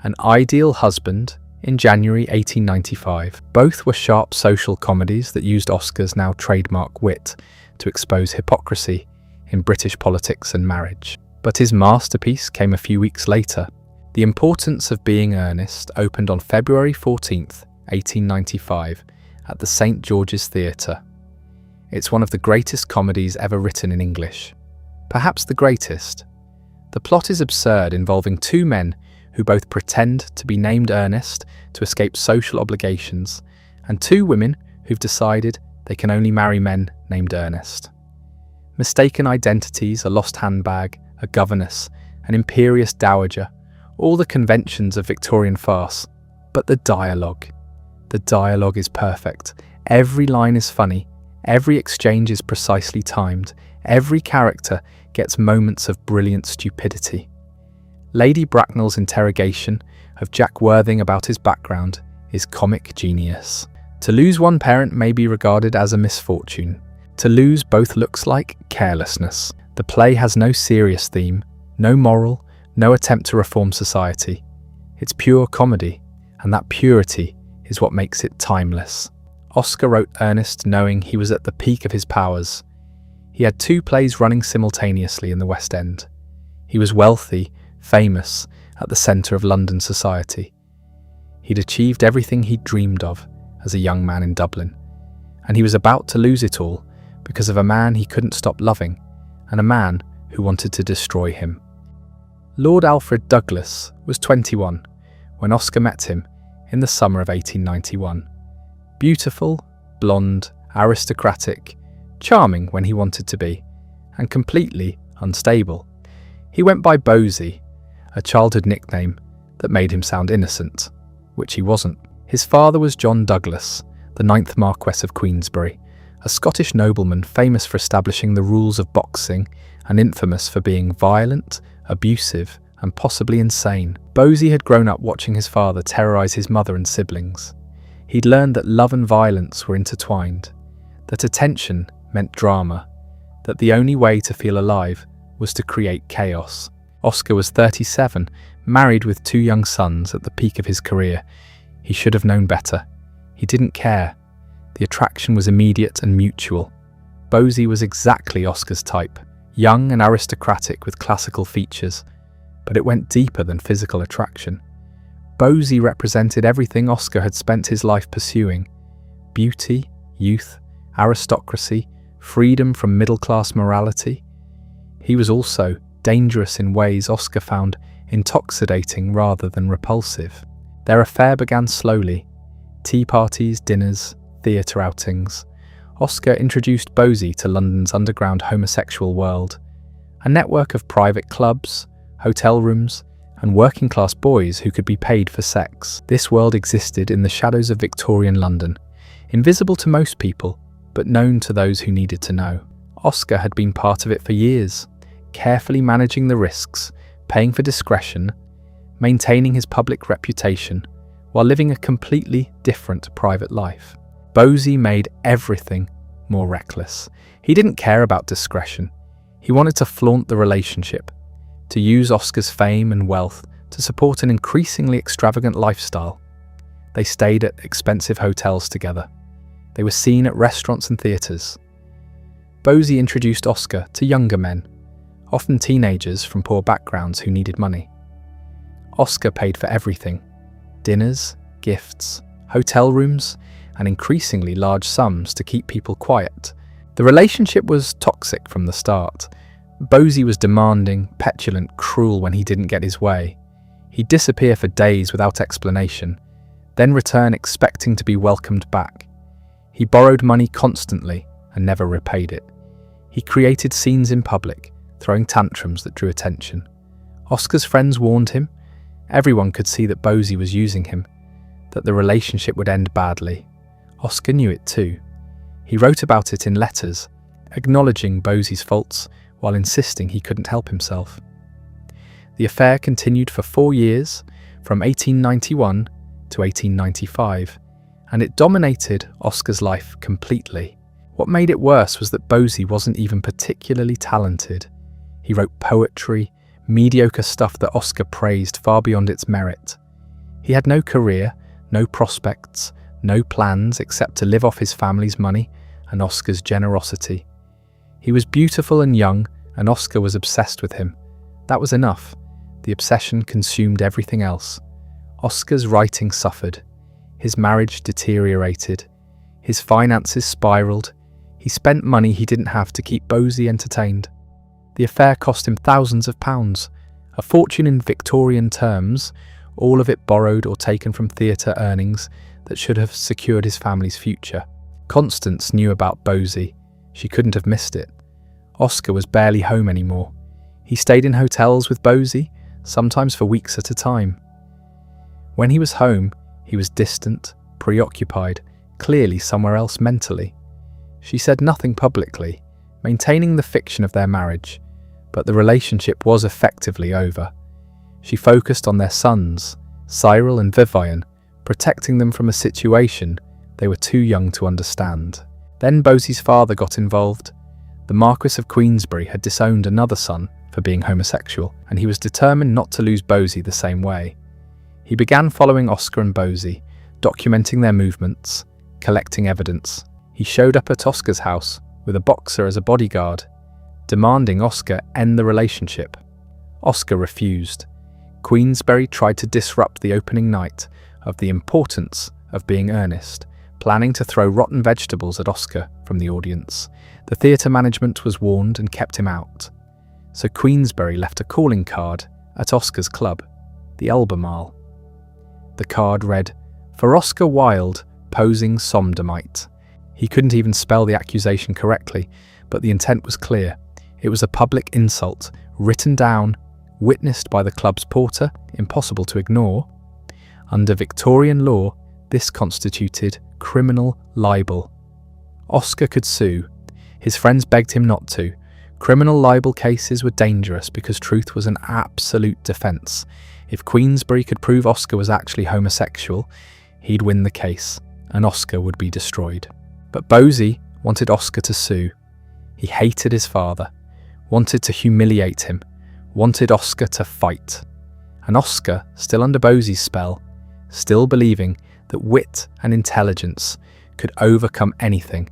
An Ideal Husband in January 1895. Both were sharp social comedies that used Oscar's now trademark wit to expose hypocrisy in British politics and marriage. But his masterpiece came a few weeks later. The Importance of Being Earnest opened on February 14th, 1895, at the St. George's Theatre. It's one of the greatest comedies ever written in English. Perhaps the greatest. The plot is absurd, involving 2 men who both pretend to be named Ernest to escape social obligations, and 2 women who've decided they can only marry men named Ernest. Mistaken identities, a lost handbag, a governess, an imperious dowager, all the conventions of Victorian farce. But the dialogue is perfect. Every line is funny, every exchange is precisely timed, every character gets moments of brilliant stupidity. Lady Bracknell's interrogation of Jack Worthing about his background is comic genius. To lose one parent may be regarded as a misfortune. To lose both looks like carelessness. The play has no serious theme, no moral, no attempt to reform society. It's pure comedy, and that purity is what makes it timeless. Oscar wrote Ernest knowing he was at the peak of his powers. He had 2 plays running simultaneously in the West End. He was wealthy, famous, at the centre of London society. He'd achieved everything he'd dreamed of as a young man in Dublin, and he was about to lose it all because of a man he couldn't stop loving, and a man who wanted to destroy him. Lord Alfred Douglas was 21 when Oscar met him in the summer of 1891. Beautiful, blonde, aristocratic, charming when he wanted to be, and completely unstable. He went by Bosey, a childhood nickname that made him sound innocent, which he wasn't. His father was John Douglas, the 9th Marquess of Queensberry, a Scottish nobleman famous for establishing the rules of boxing and infamous for being violent, abusive, and possibly insane. Bosie had grown up watching his father terrorise his mother and siblings. He'd learned that love and violence were intertwined, that attention meant drama, that the only way to feel alive was to create chaos. Oscar was 37, married with 2 young sons at the peak of his career. He should have known better. He didn't care. The attraction was immediate and mutual. Bosie was exactly Oscar's type, young and aristocratic with classical features, but it went deeper than physical attraction. Bosie represented everything Oscar had spent his life pursuing: beauty, youth, aristocracy, freedom from middle-class morality. He was also dangerous in ways Oscar found intoxicating rather than repulsive. Their affair began slowly. Tea parties, dinners, theatre outings. Oscar introduced Bosie to London's underground homosexual world, a network of private clubs, hotel rooms, and working-class boys who could be paid for sex. This world existed in the shadows of Victorian London, invisible to most people, but known to those who needed to know. Oscar had been part of it for years, carefully managing the risks, paying for discretion, maintaining his public reputation, while living a completely different private life. Bosie made everything more reckless. He didn't care about discretion. He wanted to flaunt the relationship, to use Oscar's fame and wealth to support an increasingly extravagant lifestyle. They stayed at expensive hotels together. They were seen at restaurants and theatres. Bosie introduced Oscar to younger men, often teenagers from poor backgrounds who needed money. Oscar paid for everything: dinners, gifts, hotel rooms, and increasingly large sums to keep people quiet. The relationship was toxic from the start. Bosie was demanding, petulant, cruel when he didn't get his way. He'd disappear for days without explanation, then return expecting to be welcomed back. He borrowed money constantly and never repaid it. He created scenes in public, throwing tantrums that drew attention. Oscar's friends warned him. Everyone could see that Bosie was using him, that the relationship would end badly. Oscar knew it too. He wrote about it in letters, acknowledging Bosie's faults while insisting he couldn't help himself. The affair continued for 4 years, from 1891 to 1895, and it dominated Oscar's life completely. What made it worse was that Bosie wasn't even particularly talented. He wrote poetry, mediocre stuff that Oscar praised far beyond its merit. He had no career, no prospects, no plans except to live off his family's money and Oscar's generosity. He was beautiful and young, and Oscar was obsessed with him. That was enough. The obsession consumed everything else. Oscar's writing suffered. His marriage deteriorated. His finances spiraled. He spent money he didn't have to keep Bosie entertained. The affair cost him thousands of pounds, a fortune in Victorian terms, all of it borrowed or taken from theatre earnings that should have secured his family's future. Constance knew about Bosie. She couldn't have missed it. Oscar was barely home anymore. He stayed in hotels with Bosie, sometimes for weeks at a time. When he was home, he was distant, preoccupied, clearly somewhere else mentally. She said nothing publicly, maintaining the fiction of their marriage, but the relationship was effectively over. She focused on their sons, Cyril and Vivian, protecting them from a situation they were too young to understand. Then Bosie's father got involved. The Marquess of Queensberry had disowned another son for being homosexual, and he was determined not to lose Bosie the same way. He began following Oscar and Bosie, documenting their movements, collecting evidence. He showed up at Oscar's house with a boxer as a bodyguard, demanding Oscar end the relationship. Oscar refused. Queensberry tried to disrupt the opening night of The Importance of Being Earnest, planning to throw rotten vegetables at Oscar from the audience. The theatre management was warned and kept him out. So Queensberry left a calling card at Oscar's club, the Albemarle. The card read, "For Oscar Wilde, posing sodomite." He couldn't even spell the accusation correctly, but the intent was clear. It was a public insult, written down, witnessed by the club's porter, impossible to ignore. Under Victorian law, this constituted criminal libel. Oscar could sue. His friends begged him not to. Criminal libel cases were dangerous because truth was an absolute defence. If Queensberry could prove Oscar was actually homosexual, he'd win the case, and Oscar would be destroyed. But Bosie wanted Oscar to sue. He hated his father, wanted to humiliate him, wanted Oscar to fight. And Oscar, still under Bosie's spell, still believing that wit and intelligence could overcome anything,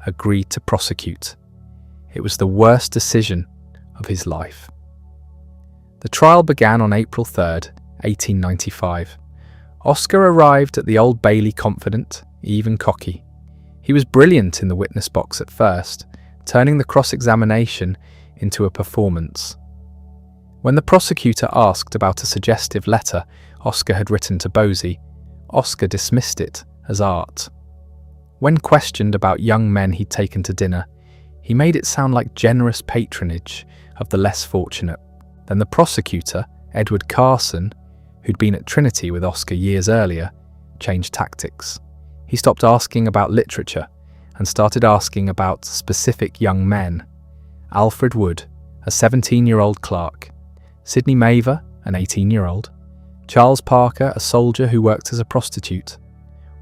agreed to prosecute. It was the worst decision of his life. The trial began on April 3rd, 1895. Oscar arrived at the Old Bailey confident, even cocky. He was brilliant in the witness box at first, turning the cross-examination into a performance. When the prosecutor asked about a suggestive letter Oscar had written to Bosie, Oscar dismissed it as art. When questioned about young men he'd taken to dinner, he made it sound like generous patronage of the less fortunate. Then the prosecutor, Edward Carson, who'd been at Trinity with Oscar years earlier, changed tactics. He stopped asking about literature and started asking about specific young men. Alfred Wood, a 17-year-old clerk, Sidney Maver, an 18-year-old, Charles Parker, a soldier who worked as a prostitute.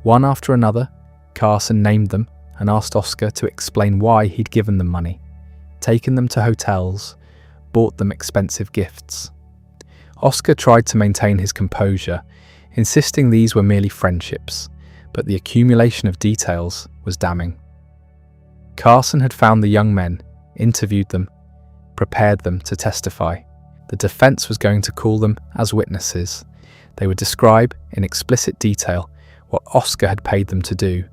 One after another, Carson named them and asked Oscar to explain why he'd given them money, taken them to hotels, bought them expensive gifts. Oscar tried to maintain his composure, insisting these were merely friendships, but the accumulation of details was damning. Carson had found the young men, interviewed them, prepared them to testify. The defense was going to call them as witnesses. They would describe in explicit detail what Oscar had paid them to do.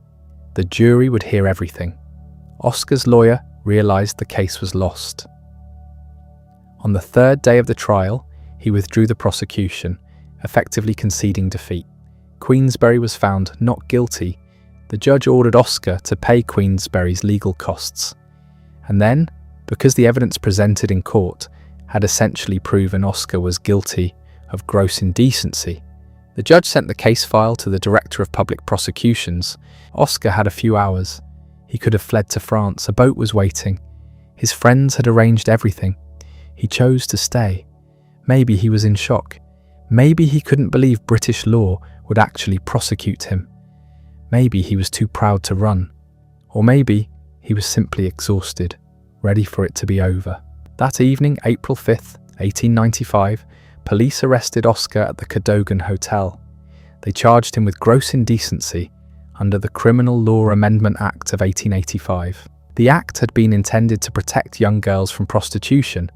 The jury would hear everything. Oscar's lawyer realized the case was lost. On the third day of the trial, he withdrew the prosecution, effectively conceding defeat. Queensberry was found not guilty. The judge ordered Oscar to pay Queensberry's legal costs. And then, because the evidence presented in court had essentially proven Oscar was guilty of gross indecency, the judge sent the case file to the Director of Public Prosecutions. Oscar had a few hours. He could have fled to France. A boat was waiting. His friends had arranged everything. He chose to stay. Maybe he was in shock. Maybe he couldn't believe British law would actually prosecute him. Maybe he was too proud to run. Or maybe he was simply exhausted, ready for it to be over. That evening, April 5th, 1895, police arrested Oscar at the Cadogan Hotel. They charged him with gross indecency under the Criminal Law Amendment Act of 1885. The act had been intended to protect young girls from prostitution,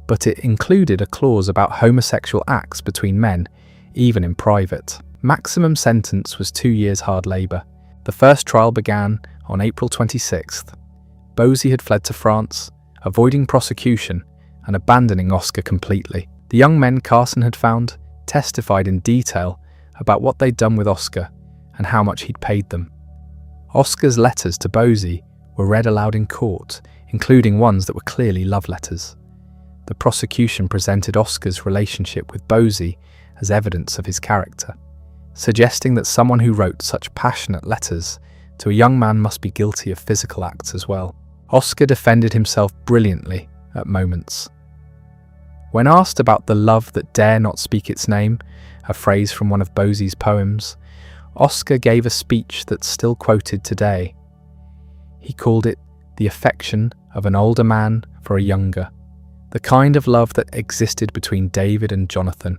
but it included a clause about homosexual acts between men, even in private. Maximum sentence was 2 years hard labour. The first trial began on April 26th. Bosie had fled to France, avoiding prosecution and abandoning Oscar completely. The young men Carson had found testified in detail about what they'd done with Oscar and how much he'd paid them. Oscar's letters to Bosie were read aloud in court, including ones that were clearly love letters. The prosecution presented Oscar's relationship with Bosie as evidence of his character, suggesting that someone who wrote such passionate letters to a young man must be guilty of physical acts as well. Oscar defended himself brilliantly at moments. When asked about the love that dare not speak its name, a phrase from one of Bosie's poems, Oscar gave a speech that's still quoted today. He called it the affection of an older man for a younger, the kind of love that existed between David and Jonathan,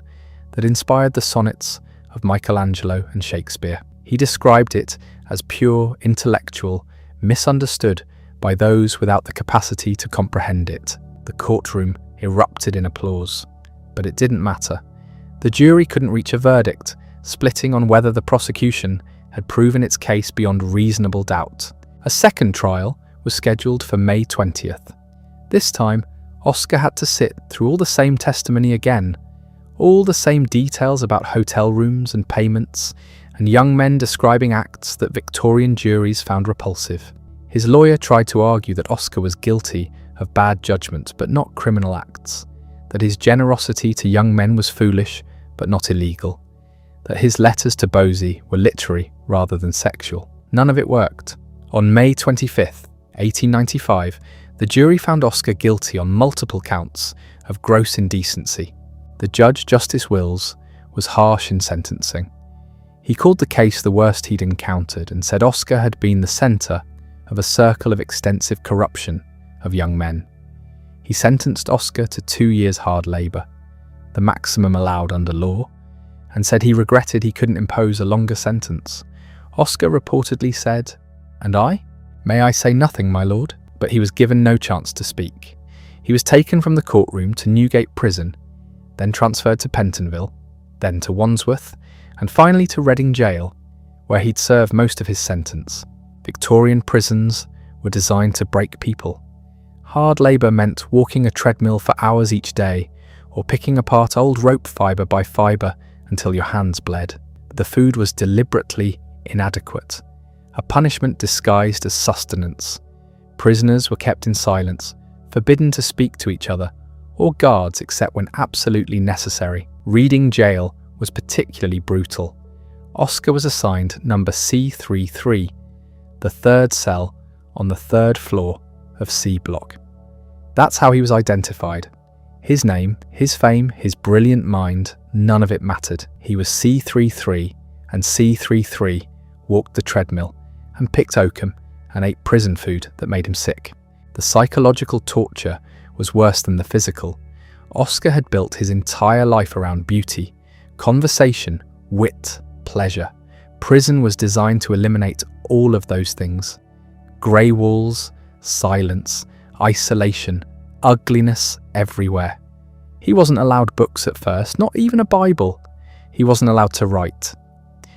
that inspired the sonnets of Michelangelo and Shakespeare. He described it as pure, intellectual, misunderstood by those without the capacity to comprehend it. The courtroom erupted in applause, but it didn't matter. The jury couldn't reach a verdict, splitting on whether the prosecution had proven its case beyond reasonable doubt. A second trial was scheduled for May 20th. This time, Oscar had to sit through all the same testimony again, all the same details about hotel rooms and payments, and young men describing acts that Victorian juries found repulsive. His lawyer tried to argue that Oscar was guilty of bad judgment but not criminal acts, that his generosity to young men was foolish but not illegal, that his letters to Bosie were literary rather than sexual. None of it worked. On May 25th, 1895, the jury found Oscar guilty on multiple counts of gross indecency. The judge, Justice Wills, was harsh in sentencing. He called the case the worst he'd encountered and said Oscar had been the centre of a circle of extensive corruption of young men. He sentenced Oscar to 2 years hard labour, the maximum allowed under law, and said he regretted he couldn't impose a longer sentence. Oscar reportedly said, "And I? May I say nothing, my lord?" But he was given no chance to speak. He was taken from the courtroom to Newgate Prison, then transferred to Pentonville, then to Wandsworth, and finally to Reading Jail, where he'd served most of his sentence. Victorian prisons were designed to break people. Hard labour meant walking a treadmill for hours each day, or picking apart old rope fibre by fibre until your hands bled. The food was deliberately inadequate, a punishment disguised as sustenance. Prisoners were kept in silence, forbidden to speak to each other, or guards except when absolutely necessary. Reading Jail was particularly brutal. Oscar was assigned number C33, the third cell on the third floor of C Block. That's how he was identified. His name, his fame, his brilliant mind, none of it mattered. He was C33, and C33 walked the treadmill and picked oakum and ate prison food that made him sick. The psychological torture was worse than the physical. Oscar had built his entire life around beauty, conversation, wit, pleasure. Prison was designed to eliminate all of those things. Grey walls, silence, isolation, ugliness everywhere. He wasn't allowed books at first, not even a Bible. He wasn't allowed to write.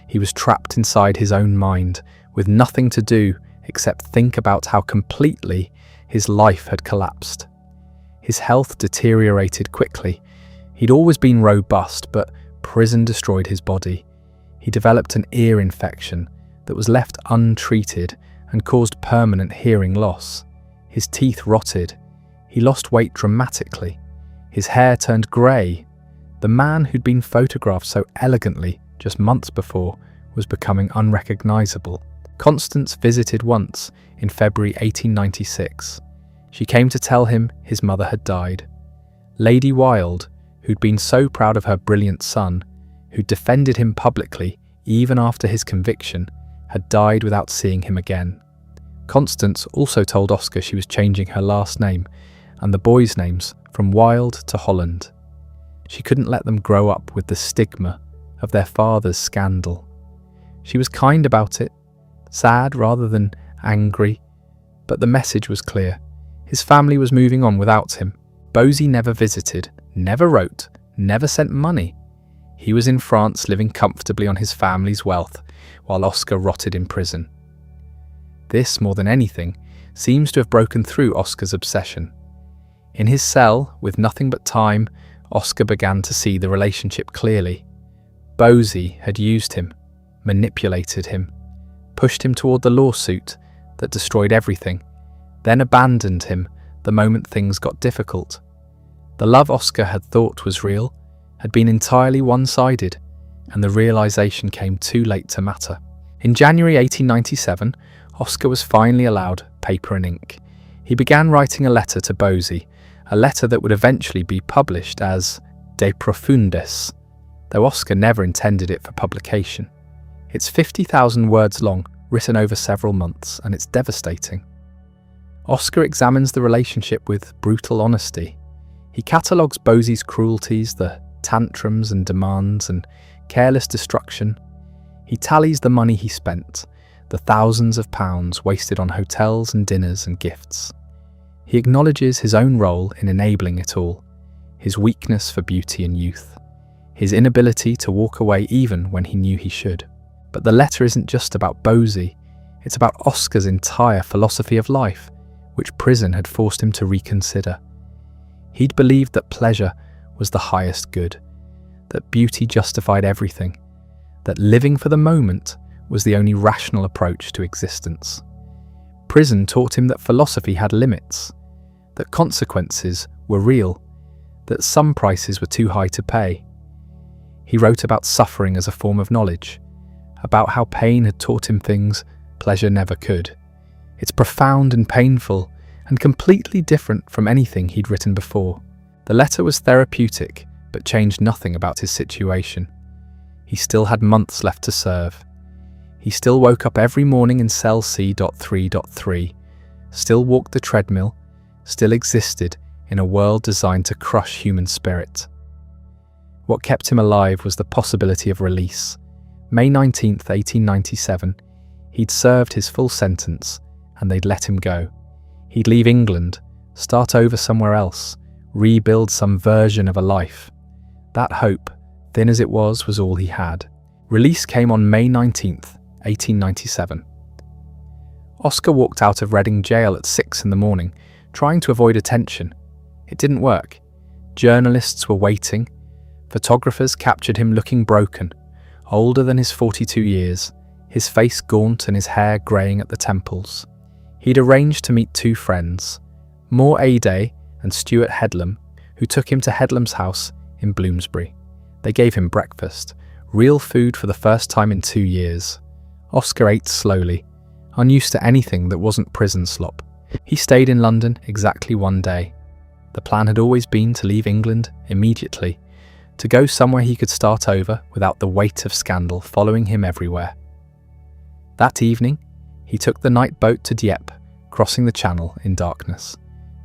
He was trapped inside his own mind, with nothing to do except think about how completely his life had collapsed. His health deteriorated quickly. He'd always been robust, but prison destroyed his body. He developed an ear infection that was left untreated and caused permanent hearing loss. His teeth rotted. He lost weight dramatically. His hair turned grey. The man who'd been photographed so elegantly just months before was becoming unrecognisable. Constance visited once in February 1896. She came to tell him his mother had died. Lady Wilde, who'd been so proud of her brilliant son, who'd defended him publicly even after his conviction, had died without seeing him again. Constance also told Oscar she was changing her last name and the boys' names from Wilde to Holland. She couldn't let them grow up with the stigma of their father's scandal. She was kind about it, sad rather than angry, but the message was clear. His family was moving on without him. Bosie never visited, never wrote, never sent money. He was in France living comfortably on his family's wealth, while Oscar rotted in prison. This, more than anything, seems to have broken through Oscar's obsession. In his cell, with nothing but time, Oscar began to see the relationship clearly. Bosie had used him, manipulated him, pushed him toward the lawsuit that destroyed everything, then abandoned him the moment things got difficult. The love Oscar had thought was real had been entirely one-sided, and the realization came too late to matter. In January 1897, Oscar was finally allowed paper and ink. He began writing a letter to Bosie, a letter that would eventually be published as De Profundis, though Oscar never intended it for publication. It's 50,000 words long, written over several months, and it's devastating. Oscar examines the relationship with brutal honesty. He catalogues Bosie's cruelties, the tantrums and demands and careless destruction. He tallies the money he spent, the thousands of pounds wasted on hotels and dinners and gifts. He acknowledges his own role in enabling it all, his weakness for beauty and youth, his inability to walk away even when he knew he should. But the letter isn't just about Bosie, it's about Oscar's entire philosophy of life, which prison had forced him to reconsider. He'd believed that pleasure was the highest good, that beauty justified everything, that living for the moment was the only rational approach to existence. Prison taught him that philosophy had limits, that consequences were real, that some prices were too high to pay. He wrote about suffering as a form of knowledge, about how pain had taught him things pleasure never could. It's profound and painful, and completely different from anything he'd written before. The letter was therapeutic, but changed nothing about his situation. He still had months left to serve. He still woke up every morning in cell C.3.3, still walked the treadmill, still existed in a world designed to crush human spirit. What kept him alive was the possibility of release. May 19, 1897, he'd served his full sentence, and they'd let him go. He'd leave England, start over somewhere else, rebuild some version of a life. That hope, thin as it was all he had. Release came on May 19, 1897. Oscar walked out of Reading jail at 6 in the morning, trying to avoid attention. It didn't work. Journalists were waiting. Photographers captured him looking broken, older than his 42 years, his face gaunt and his hair greying at the temples. He'd arranged to meet two friends, Moore Aday and Stuart Headlam, who took him to Headlam's house in Bloomsbury. They gave him breakfast, real food for the first time in 2 years. Oscar ate slowly, unused to anything that wasn't prison slop. He stayed in London exactly 1 day. The plan had always been to leave England immediately, to go somewhere he could start over without the weight of scandal following him everywhere. That evening, he took the night boat to Dieppe, crossing the Channel in darkness.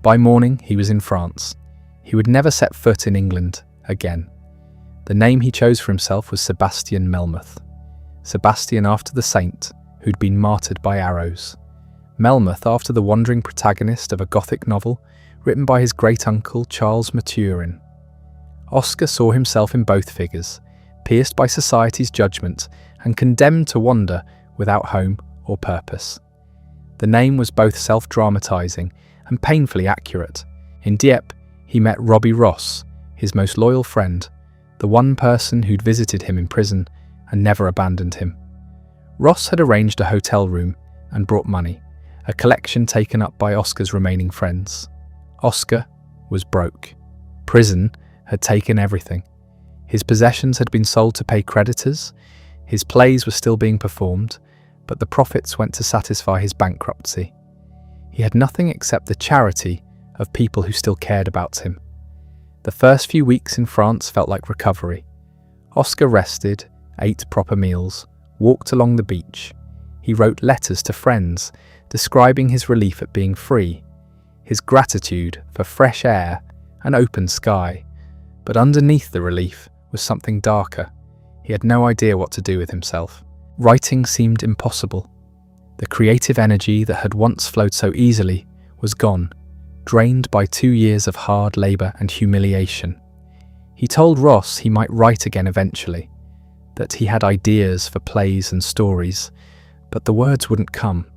By morning, he was in France. He would never set foot in England again. The name he chose for himself was Sebastian Melmoth. Sebastian after the saint who'd been martyred by arrows. Melmoth after the wandering protagonist of a Gothic novel written by his great-uncle Charles Maturin. Oscar saw himself in both figures, pierced by society's judgment and condemned to wander without home or purpose. The name was both self-dramatizing and painfully accurate. In Dieppe, he met Robbie Ross, his most loyal friend, the one person who'd visited him in prison and never abandoned him. Ross had arranged a hotel room and brought money, a collection taken up by Oscar's remaining friends. Oscar was broke. Prison had taken everything. His possessions had been sold to pay creditors, his plays were still being performed, but the profits went to satisfy his bankruptcy. He had nothing except the charity of people who still cared about him. The first few weeks in France felt like recovery. Oscar rested, ate proper meals, walked along the beach. He wrote letters to friends, describing his relief at being free, his gratitude for fresh air and open sky. But underneath the relief was something darker. He had no idea what to do with himself. Writing seemed impossible. The creative energy that had once flowed so easily was gone, drained by 2 years of hard labour and humiliation. He told Ross he might write again eventually, that he had ideas for plays and stories, but the words wouldn't come.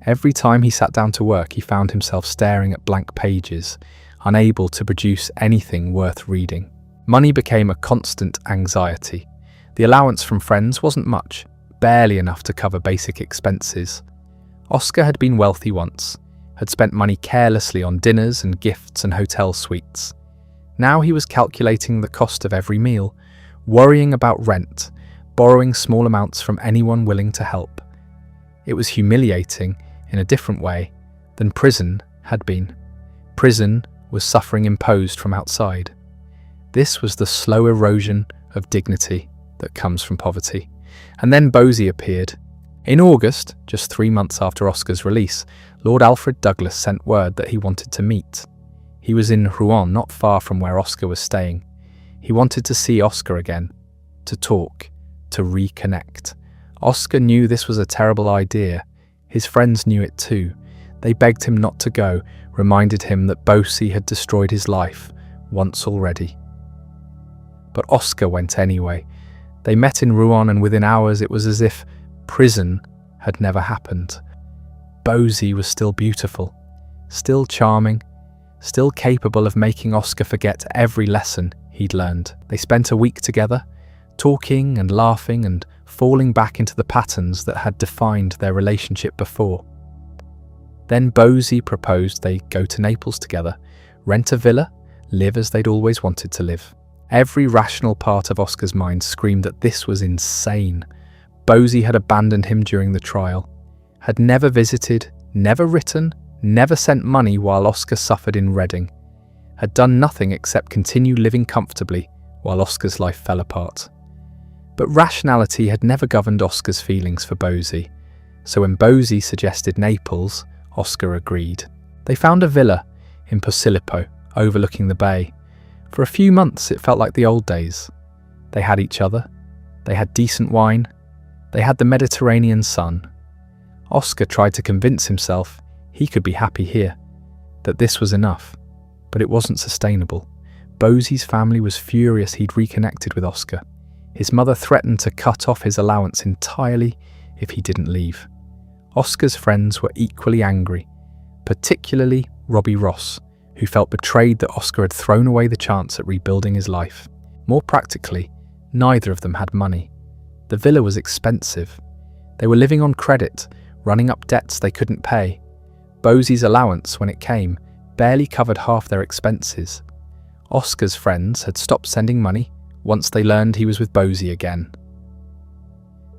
Every time he sat down to work, he found himself staring at blank pages, unable to produce anything worth reading. Money became a constant anxiety. The allowance from friends wasn't much, barely enough to cover basic expenses. Oscar had been wealthy once, had spent money carelessly on dinners and gifts and hotel suites. Now he was calculating the cost of every meal, worrying about rent, borrowing small amounts from anyone willing to help. It was humiliating in a different way than prison had been. Prison was suffering imposed from outside. This was the slow erosion of dignity that comes from poverty. And then Bosie appeared. In August, just 3 months after Oscar's release, Lord Alfred Douglas sent word that he wanted to meet. He was in Rouen, not far from where Oscar was staying. He wanted to see Oscar again, to talk, to reconnect. Oscar knew this was a terrible idea. His friends knew it too. They begged him not to go, reminded him that Bosie had destroyed his life once already. But Oscar went anyway. They met in Rouen, and within hours it was as if prison had never happened. Bosie was still beautiful, still charming, still capable of making Oscar forget every lesson he'd learned. They spent a week together, talking and laughing and falling back into the patterns that had defined their relationship before. Then Bosie proposed they go to Naples together, rent a villa live as they'd always wanted to live. Every rational part of Oscar's mind screamed that this was insane. Bosie had abandoned him during the trial, had never visited, never written, never sent money while Oscar suffered in Reading, had done nothing except continue living comfortably while Oscar's life fell apart. But rationality had never governed Oscar's feelings for Bosie, so when Bosie suggested Naples, Oscar agreed. They found a villa in Posillipo, overlooking the bay. For a few months it felt like the old days. They had each other, they had decent wine, they had the Mediterranean sun. Oscar tried to convince himself he could be happy here, that this was enough, but it wasn't sustainable. Bosie's family was furious he'd reconnected with Oscar. His mother threatened to cut off his allowance entirely if he didn't leave. Oscar's friends were equally angry, particularly Robbie Ross, who felt betrayed that Oscar had thrown away the chance at rebuilding his life. More practically, neither of them had money. The villa was expensive. They were living on credit, running up debts they couldn't pay. Bosie's allowance, when it came, barely covered half their expenses. Oscar's friends had stopped sending money once they learned he was with Bosie again.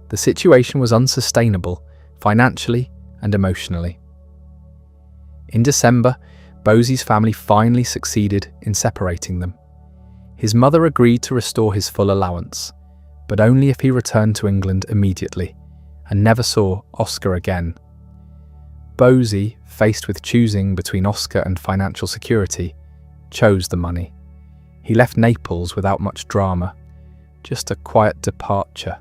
The situation was unsustainable, financially and emotionally. In December, Bosie's family finally succeeded in separating them. His mother agreed to restore his full allowance, but only if he returned to England immediately and never saw Oscar again. Bosie, faced with choosing between Oscar and financial security, chose the money. He left Naples without much drama, just a quiet departure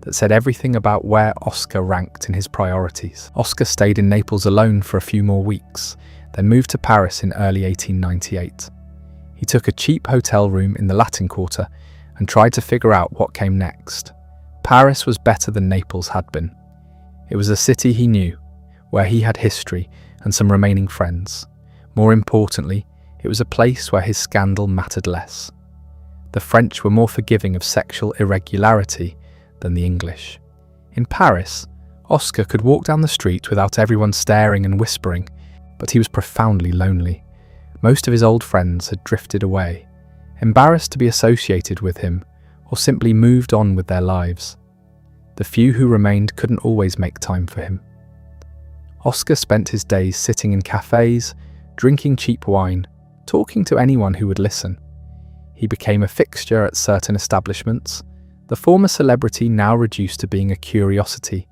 that said everything about where Oscar ranked in his priorities. Oscar stayed in Naples alone for a few more weeks, then moved to Paris in early 1898. He took a cheap hotel room in the Latin Quarter and tried to figure out what came next. Paris was better than Naples had been. It was a city he knew, where he had history and some remaining friends. More importantly, it was a place where his scandal mattered less. The French were more forgiving of sexual irregularity than the English. In Paris, Oscar could walk down the street without everyone staring and whispering, but he was profoundly lonely. Most of his old friends had drifted away, embarrassed to be associated with him, or simply moved on with their lives. The few who remained couldn't always make time for him. Oscar spent his days sitting in cafes, drinking cheap wine, talking to anyone who would listen. He became a fixture at certain establishments, the former celebrity now reduced to being a curiosity,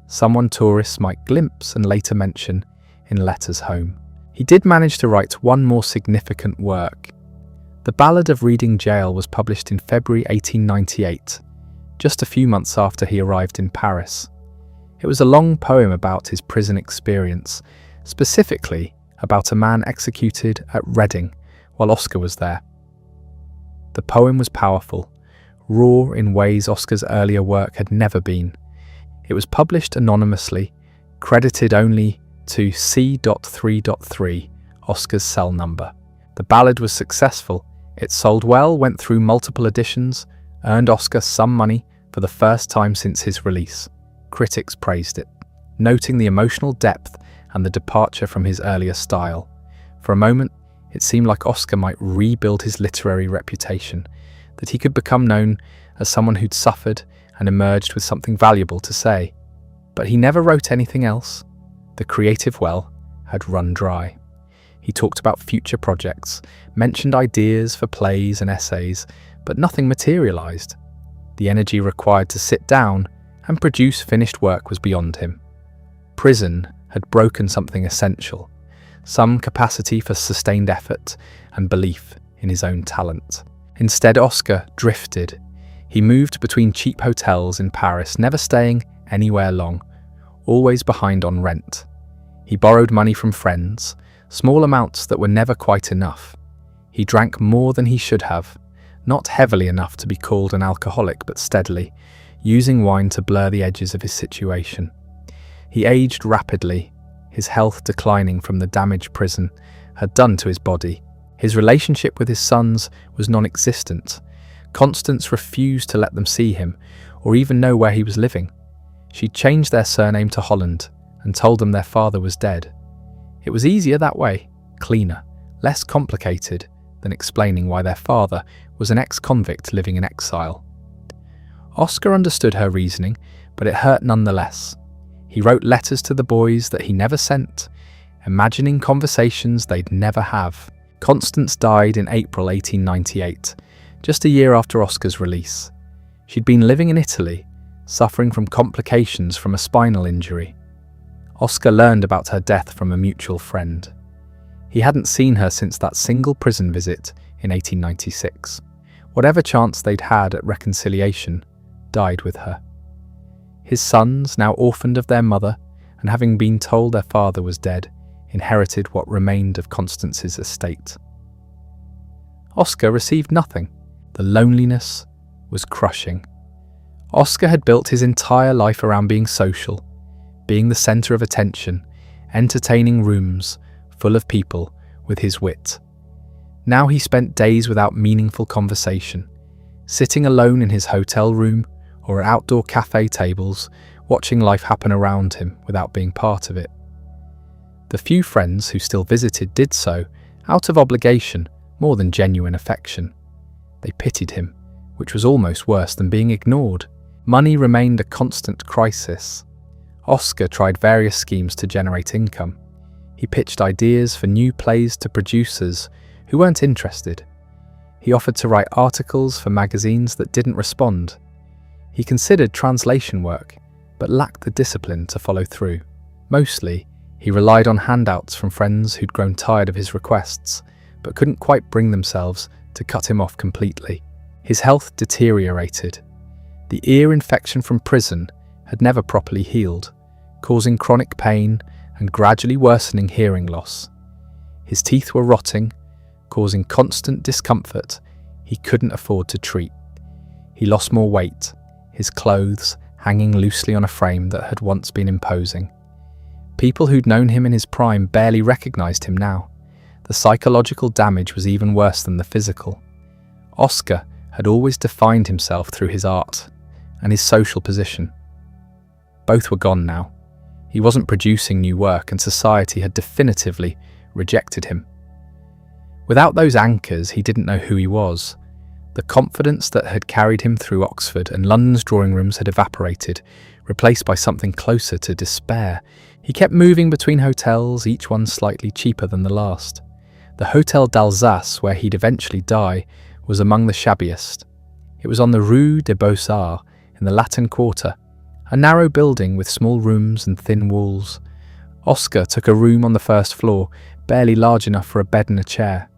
someone tourists might glimpse and later mention in letters home. He did manage to write one more significant work. The Ballad of Reading Gaol was published in February 1898, just a few months after he arrived in Paris. It was a long poem about his prison experience, specifically about a man executed at Reading while Oscar was there. The poem was powerful, raw in ways Oscar's earlier work had never been. It was published anonymously, credited only to C.3.3, Oscar's cell number. The ballad was successful. It sold well, went through multiple editions, earned Oscar some money for the first time since his release. Critics praised it, noting the emotional depth and the departure from his earlier style. For a moment, it seemed like Oscar might rebuild his literary reputation, that he could become known as someone who'd suffered and emerged with something valuable to say. But he never wrote anything else. The creative well had run dry. He talked about future projects, mentioned ideas for plays and essays, but nothing materialized. The energy required to sit down and produce finished work was beyond him. Prison had broken something essential, some capacity for sustained effort and belief in his own talent. Instead, Oscar drifted. He moved between cheap hotels in Paris, never staying anywhere long, always behind on rent. He borrowed money from friends, small amounts that were never quite enough. He drank more than he should have, not heavily enough to be called an alcoholic, but steadily, using wine to blur the edges of his situation. He aged rapidly, his health declining from the damage prison had done to his body. His relationship with his sons was non-existent. Constance refused to let them see him, or even know where he was living. She changed their surname to Holland and told them their father was dead. It was easier that way, cleaner, less complicated, than explaining why their father was an ex-convict living in exile. Oscar understood her reasoning, but it hurt nonetheless. He wrote letters to the boys that he never sent, imagining conversations they'd never have. Constance died in April 1898, just a year after Oscar's release. She'd been living in Italy, suffering from complications from a spinal injury. Oscar learned about her death from a mutual friend. He hadn't seen her since that single prison visit in 1896. Whatever chance they'd had at reconciliation died with her. His sons, now orphaned of their mother, and having been told their father was dead, inherited what remained of Constance's estate. Oscar received nothing. The loneliness was crushing. Oscar had built his entire life around being social, being the centre of attention, entertaining rooms full of people with his wit. Now he spent days without meaningful conversation, sitting alone in his hotel room or at outdoor cafe tables, watching life happen around him without being part of it. The few friends who still visited did so out of obligation more than genuine affection. They pitied him, which was almost worse than being ignored. Money remained a constant crisis. Oscar tried various schemes to generate income. He pitched ideas for new plays to producers who weren't interested. He offered to write articles for magazines that didn't respond. He considered translation work, but lacked the discipline to follow through. Mostly, he relied on handouts from friends who'd grown tired of his requests, but couldn't quite bring themselves to cut him off completely. His health deteriorated. The ear infection from prison had never properly healed, causing chronic pain and gradually worsening hearing loss. His teeth were rotting, causing constant discomfort he couldn't afford to treat. He lost more weight, his clothes hanging loosely on a frame that had once been imposing. People who'd known him in his prime barely recognized him now. The psychological damage was even worse than the physical. Oscar had always defined himself through his art and his social position. Both were gone now. He wasn't producing new work, and society had definitively rejected him. Without those anchors, he didn't know who he was. The confidence that had carried him through Oxford and London's drawing rooms had evaporated, replaced by something closer to despair. He kept moving between hotels, each one slightly cheaper than the last. The Hotel d'Alsace, where he'd eventually die, was among the shabbiest. It was on the Rue des Beaux-Arts in the Latin Quarter, a narrow building with small rooms and thin walls. Oscar took a room on the first floor, barely large enough for a bed and a chair.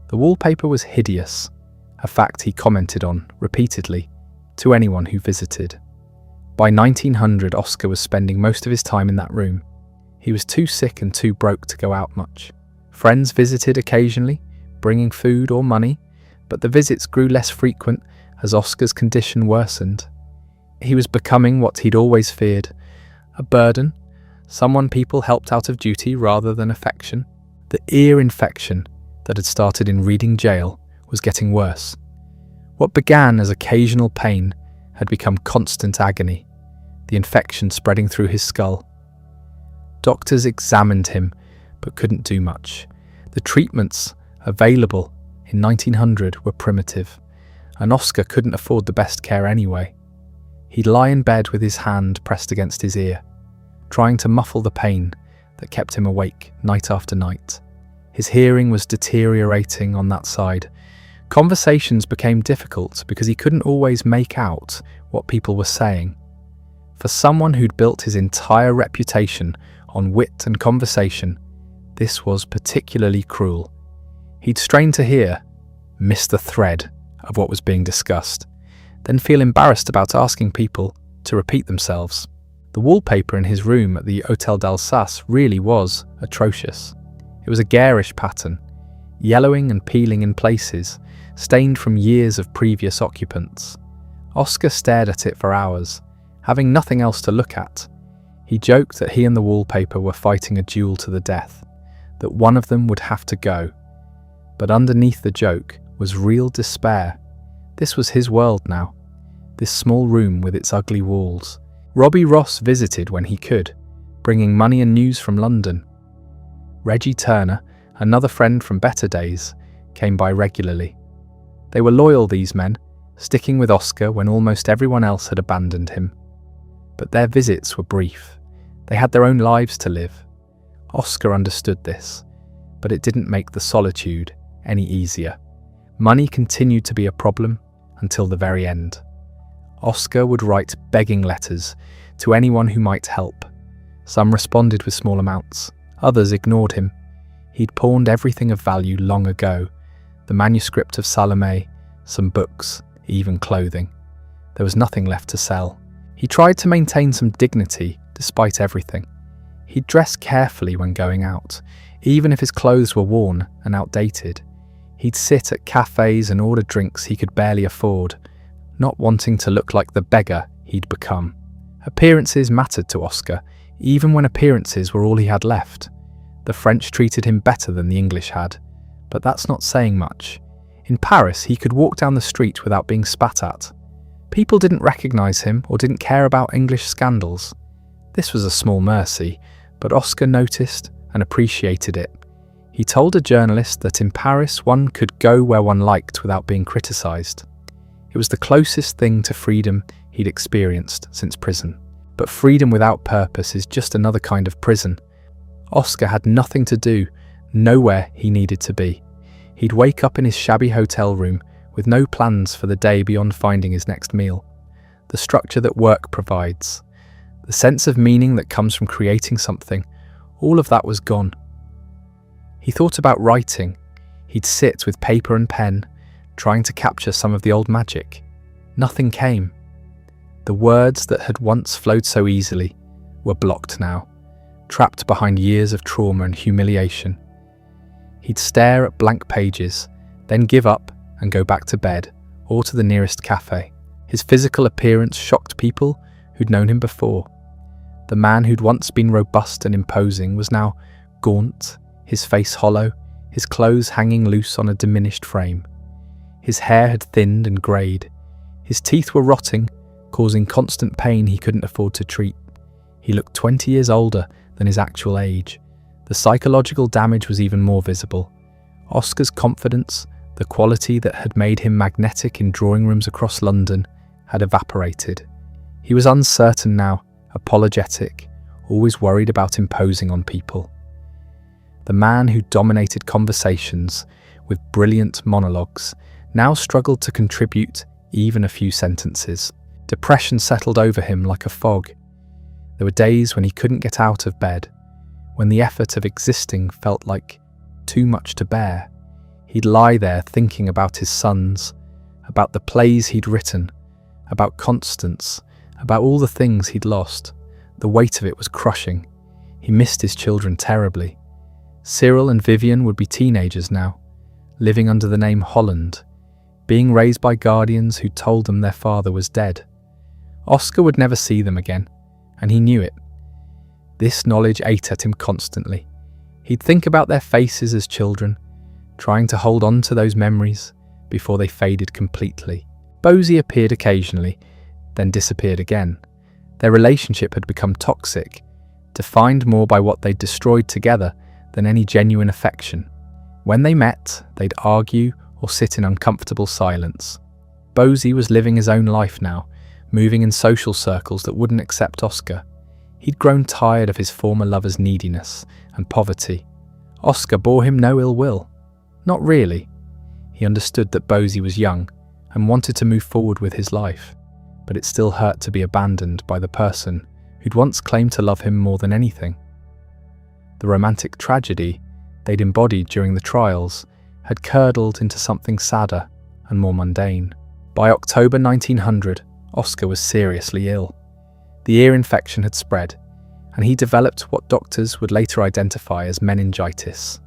The wallpaper was hideous, a fact he commented on repeatedly to anyone who visited. By 1900, Oscar was spending most of his time in that room. He was too sick and too broke to go out much. Friends visited occasionally, bringing food or money, but the visits grew less frequent as Oscar's condition worsened. He was becoming what he'd always feared, a burden, someone people helped out of duty rather than affection. The ear infection that had started in Reading jail was getting worse. What began as occasional pain had become constant agony, the infection spreading through his skull. Doctors examined him, but couldn't do much. The treatments available in 1900 were primitive, and Oscar couldn't afford the best care anyway. He'd lie in bed with his hand pressed against his ear, trying to muffle the pain that kept him awake night after night. His hearing was deteriorating on that side. Conversations became difficult because he couldn't always make out what people were saying. For someone who'd built his entire reputation on wit and conversation, this was particularly cruel. He'd strain to hear, miss the thread of what was being discussed, then feel embarrassed about asking people to repeat themselves. The wallpaper in his room at the Hotel d'Alsace really was atrocious. It was a garish pattern, yellowing and peeling in places, stained from years of previous occupants. Oscar stared at it for hours, having nothing else to look at. He joked that he and the wallpaper were fighting a duel to the death, that one of them would have to go. But underneath the joke was real despair. This was his world now, this small room with its ugly walls. Robbie Ross visited when he could, bringing money and news from London. Reggie Turner, another friend from better days, came by regularly. They were loyal, these men, sticking with Oscar when almost everyone else had abandoned him. But their visits were brief. They had their own lives to live. Oscar understood this, but it didn't make the solitude any easier. Money continued to be a problem until the very end. Oscar would write begging letters to anyone who might help. Some responded with small amounts, others ignored him. He'd pawned everything of value long ago: the manuscript of Salome, some books, even clothing. There was nothing left to sell. He tried to maintain some dignity despite everything. He'd dress carefully when going out, even if his clothes were worn and outdated. He'd sit at cafes and order drinks he could barely afford, not wanting to look like the beggar he'd become. Appearances mattered to Oscar, even when appearances were all he had left. The French treated him better than the English had, but that's not saying much. In Paris, he could walk down the street without being spat at. People didn't recognise him or didn't care about English scandals. This was a small mercy, but Oscar noticed and appreciated it. He told a journalist that in Paris one could go where one liked without being criticised. It was the closest thing to freedom he'd experienced since prison. But freedom without purpose is just another kind of prison. Oscar had nothing to do, nowhere he needed to be. He'd wake up in his shabby hotel room with no plans for the day beyond finding his next meal. The structure that work provides, the sense of meaning that comes from creating something, all of that was gone. He thought about writing. He'd sit with paper and pen, trying to capture some of the old magic. Nothing came. The words that had once flowed so easily were blocked now, trapped behind years of trauma and humiliation. He'd stare at blank pages, then give up and go back to bed or to the nearest cafe. His physical appearance shocked people who'd known him before. The man who'd once been robust and imposing was now gaunt, his face hollow, his clothes hanging loose on a diminished frame. His hair had thinned and greyed. His teeth were rotting, causing constant pain he couldn't afford to treat. He looked 20 years older than his actual age. The psychological damage was even more visible. Oscar's confidence, the quality that had made him magnetic in drawing rooms across London, had evaporated. He was uncertain now, apologetic, always worried about imposing on people. The man who dominated conversations with brilliant monologues now struggled to contribute even a few sentences. Depression settled over him like a fog. There were days when he couldn't get out of bed, when the effort of existing felt like too much to bear. He'd lie there thinking about his sons, about the plays he'd written, about Constance, about all the things he'd lost. The weight of it was crushing. He missed his children terribly. Cyril and Vivian would be teenagers now, living under the name Holland, being raised by guardians who told them their father was dead. Oscar would never see them again, and he knew it. This knowledge ate at him constantly. He'd think about their faces as children, trying to hold on to those memories before they faded completely. Bosie appeared occasionally, then disappeared again. Their relationship had become toxic, defined more by what they'd destroyed together than any genuine affection. When they met, they'd argue or sit in uncomfortable silence. Bosie was living his own life now, moving in social circles that wouldn't accept Oscar. He'd grown tired of his former lover's neediness and poverty. Oscar bore him no ill will. Not really. He understood that Bosie was young and wanted to move forward with his life, but it still hurt to be abandoned by the person who'd once claimed to love him more than anything. The romantic tragedy they'd embodied during the trials had curdled into something sadder and more mundane. By October 1900, Oscar was seriously ill. The ear infection had spread, and he developed what doctors would later identify as meningitis.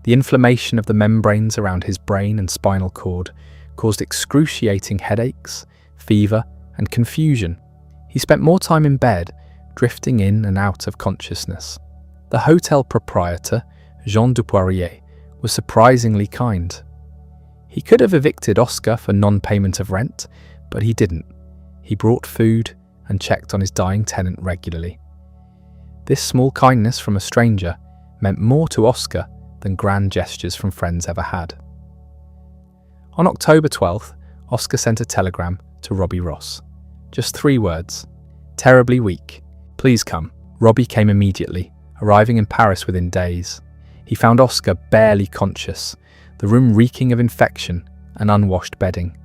The inflammation of the membranes around his brain and spinal cord caused excruciating headaches, fever, and confusion. He spent more time in bed, drifting in and out of consciousness. The hotel proprietor, Jean Dupoirier, was surprisingly kind. He could have evicted Oscar for non-payment of rent, but he didn't. He brought food and checked on his dying tenant regularly. This small kindness from a stranger meant more to Oscar than grand gestures from friends ever had. On October 12th, Oscar sent a telegram to Robbie Ross. Just 3 words. Terribly weak. Please come. Robbie came immediately, arriving in Paris within days. He found Oscar barely conscious, the room reeking of infection and unwashed bedding.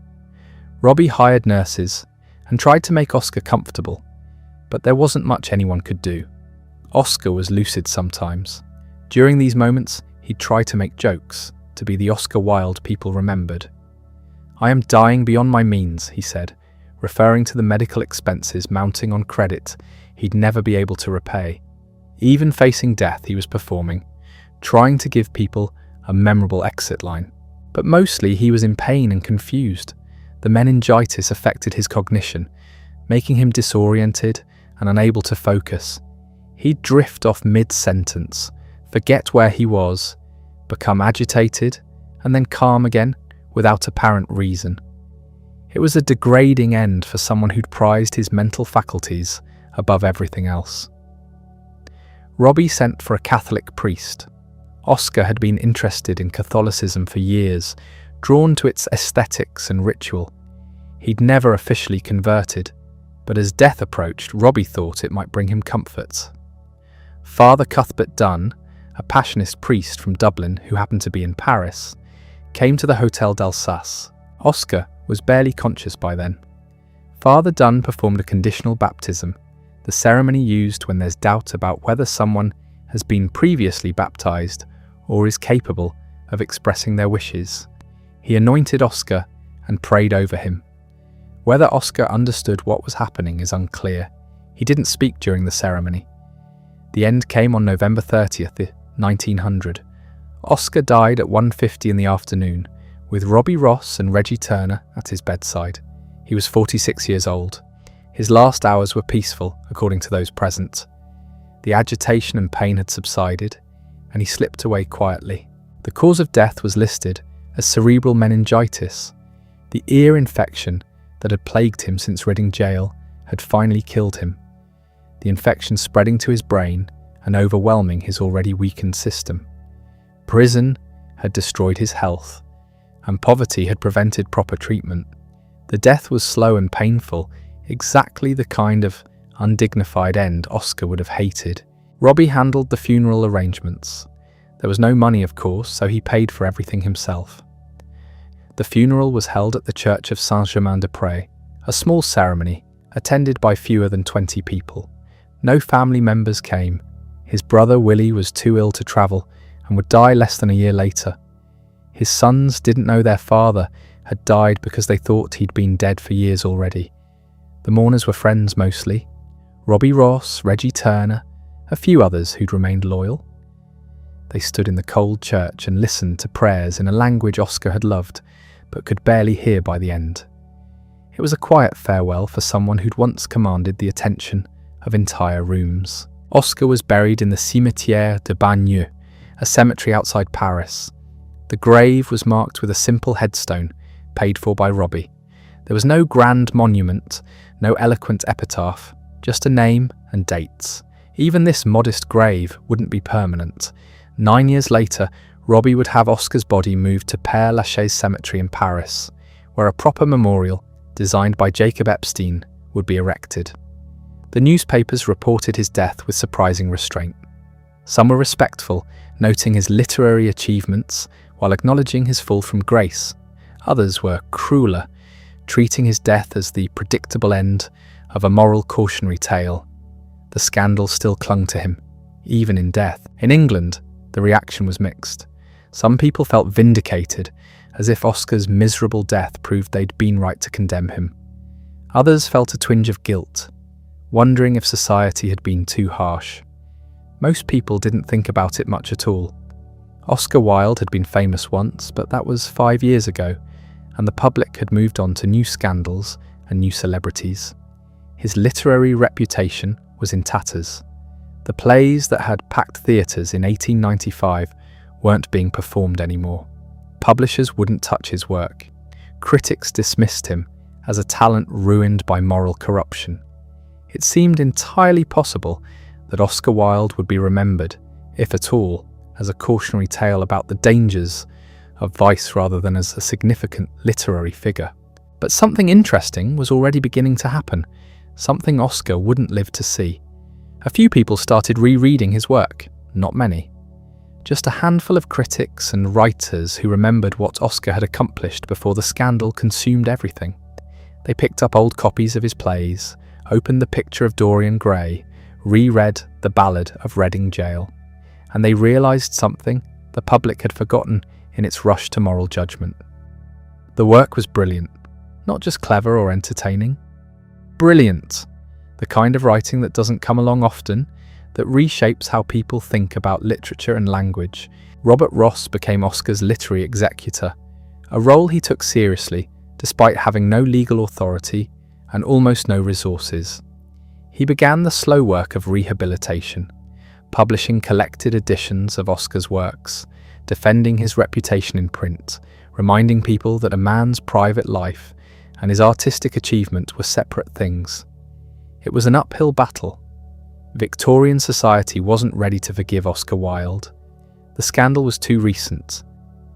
Robbie hired nurses and tried to make Oscar comfortable, but there wasn't much anyone could do. Oscar was lucid sometimes. During these moments, he'd try to make jokes, to be the Oscar Wilde people remembered. "I am dying beyond my means," he said, referring to the medical expenses mounting on credit he'd never be able to repay. Even facing death, he was performing, trying to give people a memorable exit line. But mostly he was in pain and confused. The meningitis affected his cognition, making him disoriented and unable to focus. He'd drift off mid-sentence, forget where he was, become agitated, and then calm again without apparent reason. It was a degrading end for someone who'd prized his mental faculties above everything else. Robbie sent for a Catholic priest. Oscar had been interested in Catholicism for years, drawn to its aesthetics and ritual. He'd never officially converted, but as death approached, Robbie thought it might bring him comfort. Father Cuthbert Dunn, a Passionist priest from Dublin who happened to be in Paris, came to the Hotel d'Alsace. Oscar was barely conscious by then. Father Dunn performed a conditional baptism, the ceremony used when there's doubt about whether someone has been previously baptized or is capable of expressing their wishes. He anointed Oscar and prayed over him. Whether Oscar understood what was happening is unclear. He didn't speak during the ceremony. The end came on November 30th, 1900. Oscar died at 1:50 in the afternoon, with Robbie Ross and Reggie Turner at his bedside. He was 46 years old. His last hours were peaceful, according to those present. The agitation and pain had subsided, and he slipped away quietly. The cause of death was listed as cerebral meningitis. The ear infection that had plagued him since Reading jail had finally killed him, the infection spreading to his brain and overwhelming his already weakened system. Prison had destroyed his health, and poverty had prevented proper treatment. The death was slow and painful, exactly the kind of undignified end Oscar would have hated. Robbie handled the funeral arrangements. There was no money, of course, so he paid for everything himself. The funeral was held at the Church of Saint-Germain-des-Prés, a small ceremony attended by fewer than 20 people. No family members came. His brother Willie was too ill to travel and would die less than a year later. His sons didn't know their father had died because they thought he'd been dead for years already. The mourners were friends mostly. Robbie Ross, Reggie Turner, a few others who'd remained loyal. They stood in the cold church and listened to prayers in a language Oscar had loved, but could barely hear by the end. It was a quiet farewell for someone who'd once commanded the attention of entire rooms. Oscar was buried in the Cimetière de Bagneux, a cemetery outside Paris. The grave was marked with a simple headstone, paid for by Robbie. There was no grand monument, no eloquent epitaph, just a name and dates. Even this modest grave wouldn't be permanent. 9 years later, Robbie would have Oscar's body moved to Père Lachaise Cemetery in Paris, where a proper memorial, designed by Jacob Epstein, would be erected. The newspapers reported his death with surprising restraint. Some were respectful, noting his literary achievements while acknowledging his fall from grace. Others were crueler, treating his death as the predictable end of a moral cautionary tale. The scandal still clung to him, even in death. In England, the reaction was mixed. Some people felt vindicated, as if Oscar's miserable death proved they'd been right to condemn him. Others felt a twinge of guilt, wondering if society had been too harsh. Most people didn't think about it much at all. Oscar Wilde had been famous once, but that was 5 years ago, and the public had moved on to new scandals and new celebrities. His literary reputation was in tatters. The plays that had packed theatres in 1895 weren't being performed anymore. Publishers wouldn't touch his work. Critics dismissed him as a talent ruined by moral corruption. It seemed entirely possible that Oscar Wilde would be remembered, if at all, as a cautionary tale about the dangers of vice rather than as a significant literary figure. But something interesting was already beginning to happen, something Oscar wouldn't live to see. A few people started rereading his work, not many. Just a handful of critics and writers who remembered what Oscar had accomplished before the scandal consumed everything. They picked up old copies of his plays, opened the Picture of Dorian Gray, reread The Ballad of Reading Gaol, and they realised something the public had forgotten in its rush to moral judgment. The work was brilliant, not just clever or entertaining. Brilliant! The kind of writing that doesn't come along often, that reshapes how people think about literature and language. Robert Ross became Oscar's literary executor, a role he took seriously despite having no legal authority and almost no resources. He began the slow work of rehabilitation, publishing collected editions of Oscar's works, defending his reputation in print, reminding people that a man's private life and his artistic achievement were separate things. It was an uphill battle. Victorian society wasn't ready to forgive Oscar Wilde. The scandal was too recent,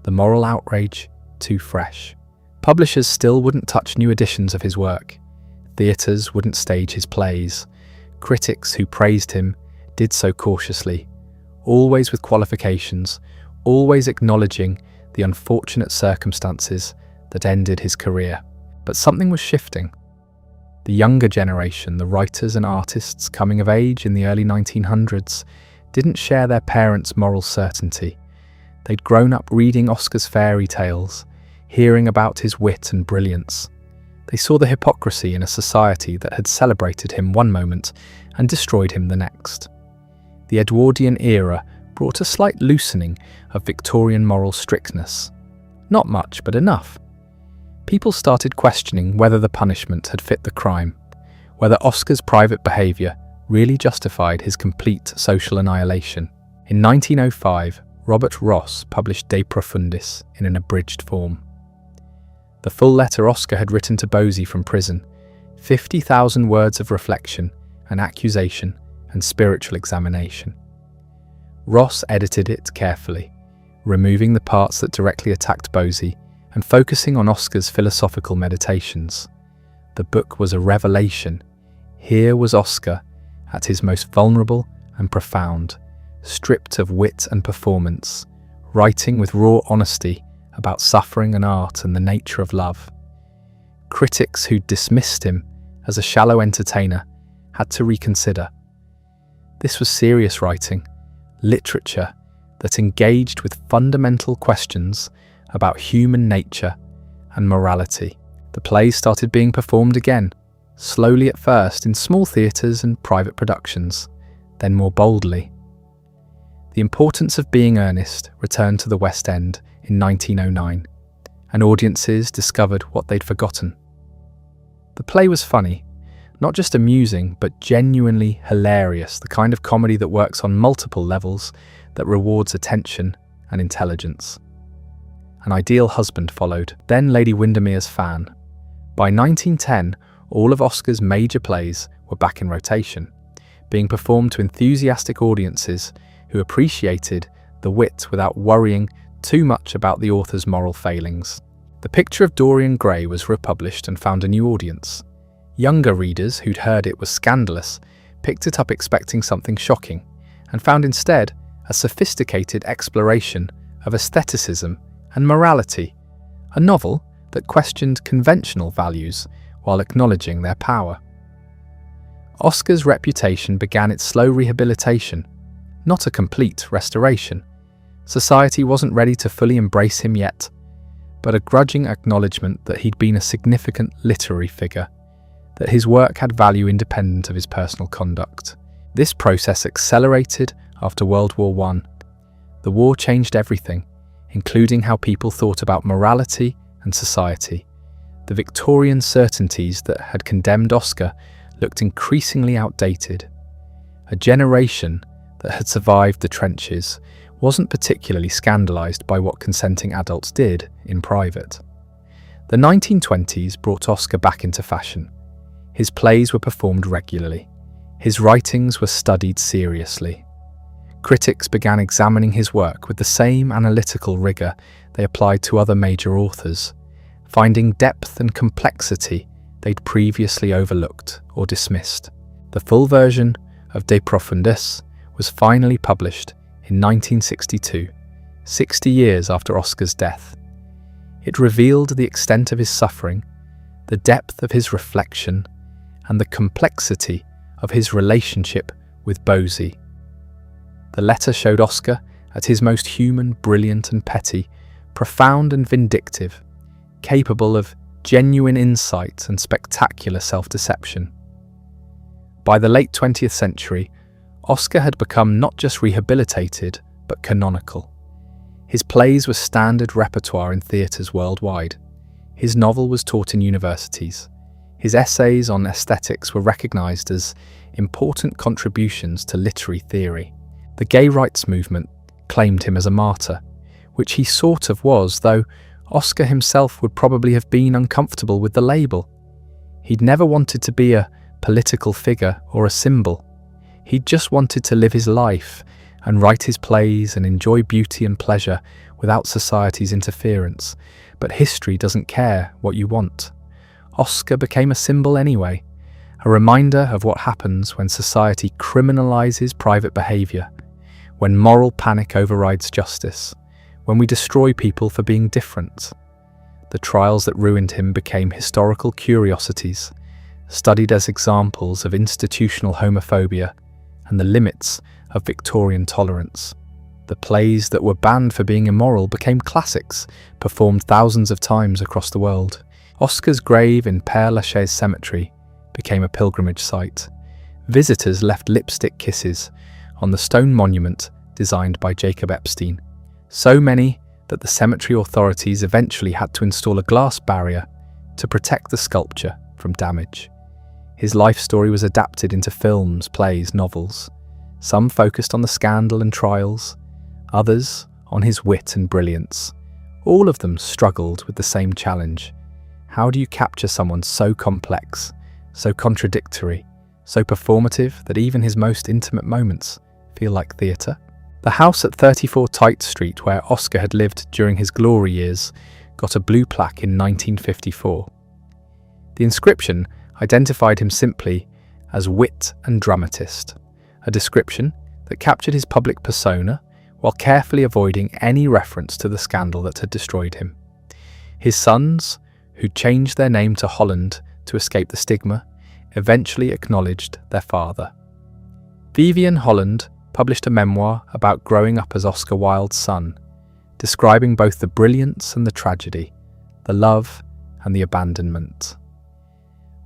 the moral outrage too fresh. Publishers still wouldn't touch new editions of his work. Theatres wouldn't stage his plays. Critics who praised him did so cautiously, always with qualifications, always acknowledging the unfortunate circumstances that ended his career. But something was shifting. The younger generation, the writers and artists coming of age in the early 1900s, didn't share their parents' moral certainty. They'd grown up reading Oscar's fairy tales, hearing about his wit and brilliance. They saw the hypocrisy in a society that had celebrated him one moment and destroyed him the next. The Edwardian era brought a slight loosening of Victorian moral strictness. Not much, but enough. People started questioning whether the punishment had fit the crime, whether Oscar's private behaviour really justified his complete social annihilation. In 1905, Robert Ross published De Profundis in an abridged form. The full letter Oscar had written to Bosie from prison, 50,000 words of reflection and accusation and spiritual examination. Ross edited it carefully, removing the parts that directly attacked Bosie and focusing on Oscar's philosophical meditations. The book was a revelation. Here was Oscar, at his most vulnerable and profound, stripped of wit and performance, writing with raw honesty about suffering and art and the nature of love. Critics who dismissed him as a shallow entertainer had to reconsider. This was serious writing, literature that engaged with fundamental questions about human nature and morality. The plays started being performed again, slowly at first in small theatres and private productions, then more boldly. The importance of being earnest returned to the West End in 1909, and audiences discovered what they'd forgotten. The play was funny, not just amusing, but genuinely hilarious, the kind of comedy that works on multiple levels, that rewards attention and intelligence. An Ideal Husband followed, then Lady Windermere's Fan. By 1910, all of Oscar's major plays were back in rotation, being performed to enthusiastic audiences who appreciated the wit without worrying too much about the author's moral failings. The Picture of Dorian Gray was republished and found a new audience. Younger readers who'd heard it was scandalous picked it up expecting something shocking, and found instead a sophisticated exploration of aestheticism and morality, a novel that questioned conventional values while acknowledging their power. Oscar's reputation began its slow rehabilitation, not a complete restoration. Society wasn't ready to fully embrace him yet, but a grudging acknowledgement that he'd been a significant literary figure, that his work had value independent of his personal conduct. This process accelerated after World War I. The war changed everything, including how people thought about morality and society. The Victorian certainties that had condemned Oscar looked increasingly outdated. A generation that had survived the trenches wasn't particularly scandalised by what consenting adults did in private. The 1920s brought Oscar back into fashion. His plays were performed regularly. His writings were studied seriously. Critics began examining his work with the same analytical rigour they applied to other major authors, finding depth and complexity they'd previously overlooked or dismissed. The full version of De Profundis was finally published in 1962, 60 years after Oscar's death. It revealed the extent of his suffering, the depth of his reflection, and the complexity of his relationship with Bosie. The letter showed Oscar at his most human, brilliant and petty, profound and vindictive, capable of genuine insight and spectacular self-deception. By the late 20th century, Oscar had become not just rehabilitated, but canonical. His plays were standard repertoire in theatres worldwide. His novel was taught in universities. His essays on aesthetics were recognised as important contributions to literary theory. The gay rights movement claimed him as a martyr, which he sort of was, though Oscar himself would probably have been uncomfortable with the label. He'd never wanted to be a political figure or a symbol. He'd just wanted to live his life and write his plays and enjoy beauty and pleasure without society's interference. But history doesn't care what you want. Oscar became a symbol anyway, a reminder of what happens when society criminalizes private behavior, when moral panic overrides justice, when we destroy people for being different. The trials that ruined him became historical curiosities, studied as examples of institutional homophobia and the limits of Victorian tolerance. The plays that were banned for being immoral became classics, performed thousands of times across the world. Oscar's grave in Père Lachaise Cemetery became a pilgrimage site. Visitors left lipstick kisses on the stone monument designed by Jacob Epstein. So many that the cemetery authorities eventually had to install a glass barrier to protect the sculpture from damage. His life story was adapted into films, plays, novels. Some focused on the scandal and trials, others on his wit and brilliance. All of them struggled with the same challenge. How do you capture someone so complex, so contradictory, so performative that even his most intimate moments feel like theatre? The house at 34 Tite Street, where Oscar had lived during his glory years, got a blue plaque in 1954. The inscription identified him simply as wit and dramatist, a description that captured his public persona while carefully avoiding any reference to the scandal that had destroyed him. His sons, who'd changed their name to Holland to escape the stigma, eventually acknowledged their father. Vivian Holland published a memoir about growing up as Oscar Wilde's son, describing both the brilliance and the tragedy, the love and the abandonment.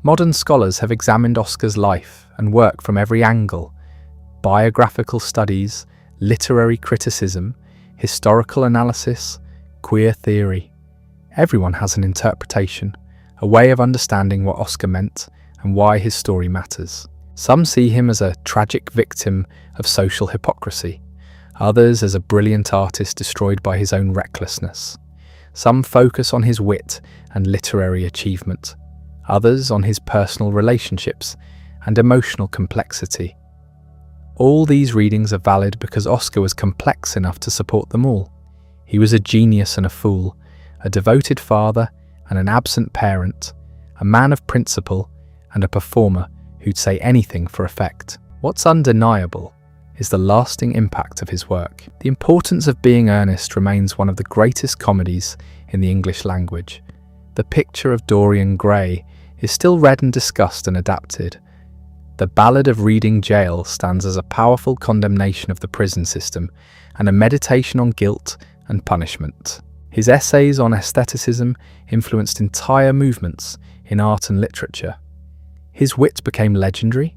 Modern scholars have examined Oscar's life and work from every angle: biographical studies, literary criticism, historical analysis, queer theory. Everyone has an interpretation, a way of understanding what Oscar meant and why his story matters. Some see him as a tragic victim of social hypocrisy, others as a brilliant artist destroyed by his own recklessness. Some focus on his wit and literary achievement, others on his personal relationships and emotional complexity. All these readings are valid because Oscar was complex enough to support them all. He was a genius and a fool, a devoted father and an absent parent, a man of principle and a performer who'd say anything for effect. What's undeniable is the lasting impact of his work. The Importance of Being Earnest remains one of the greatest comedies in the English language. The Picture of Dorian Gray is still read and discussed and adapted. The Ballad of Reading Gaol stands as a powerful condemnation of the prison system and a meditation on guilt and punishment. His essays on aestheticism influenced entire movements in art and literature. His wit became legendary.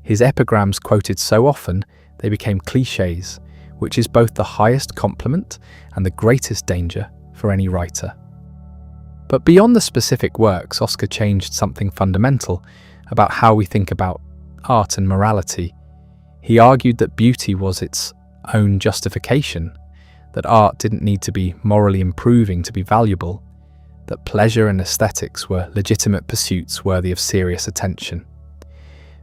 His epigrams quoted so often they became clichés, which is both the highest compliment and the greatest danger for any writer. But beyond the specific works, Oscar changed something fundamental about how we think about art and morality. He argued that beauty was its own justification, that art didn't need to be morally improving to be valuable, that pleasure and aesthetics were legitimate pursuits worthy of serious attention.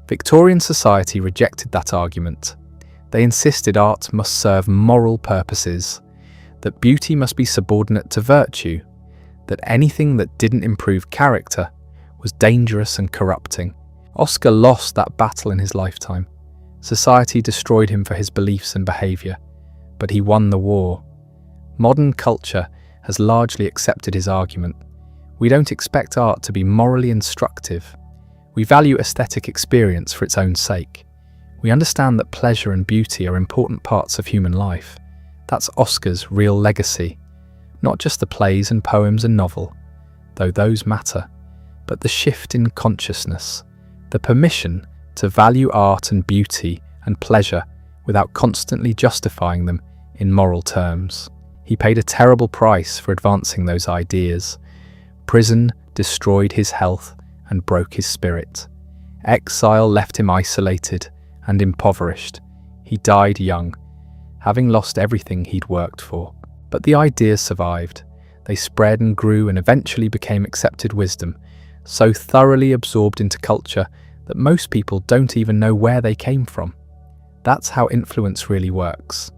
Victorian society rejected that argument. They insisted art must serve moral purposes. The that beauty must be subordinate to virtue, that anything that didn't improve character was dangerous and corrupting. Oscar lost that battle in his lifetime. Society destroyed him for his beliefs and behaviour, but he won the war. Modern culture has largely accepted his argument. We don't expect art to be morally instructive. We value aesthetic experience for its own sake. We understand that pleasure and beauty are important parts of human life. That's Oscar's real legacy. Not just the plays and poems and novel, though those matter, but the shift in consciousness, the permission to value art and beauty and pleasure without constantly justifying them in moral terms. He paid a terrible price for advancing those ideas. Prison destroyed his health and broke his spirit. Exile left him isolated and impoverished. He died young, having lost everything he'd worked for. But the ideas survived. They spread and grew and eventually became accepted wisdom, so thoroughly absorbed into culture that most people don't even know where they came from. That's how influence really works.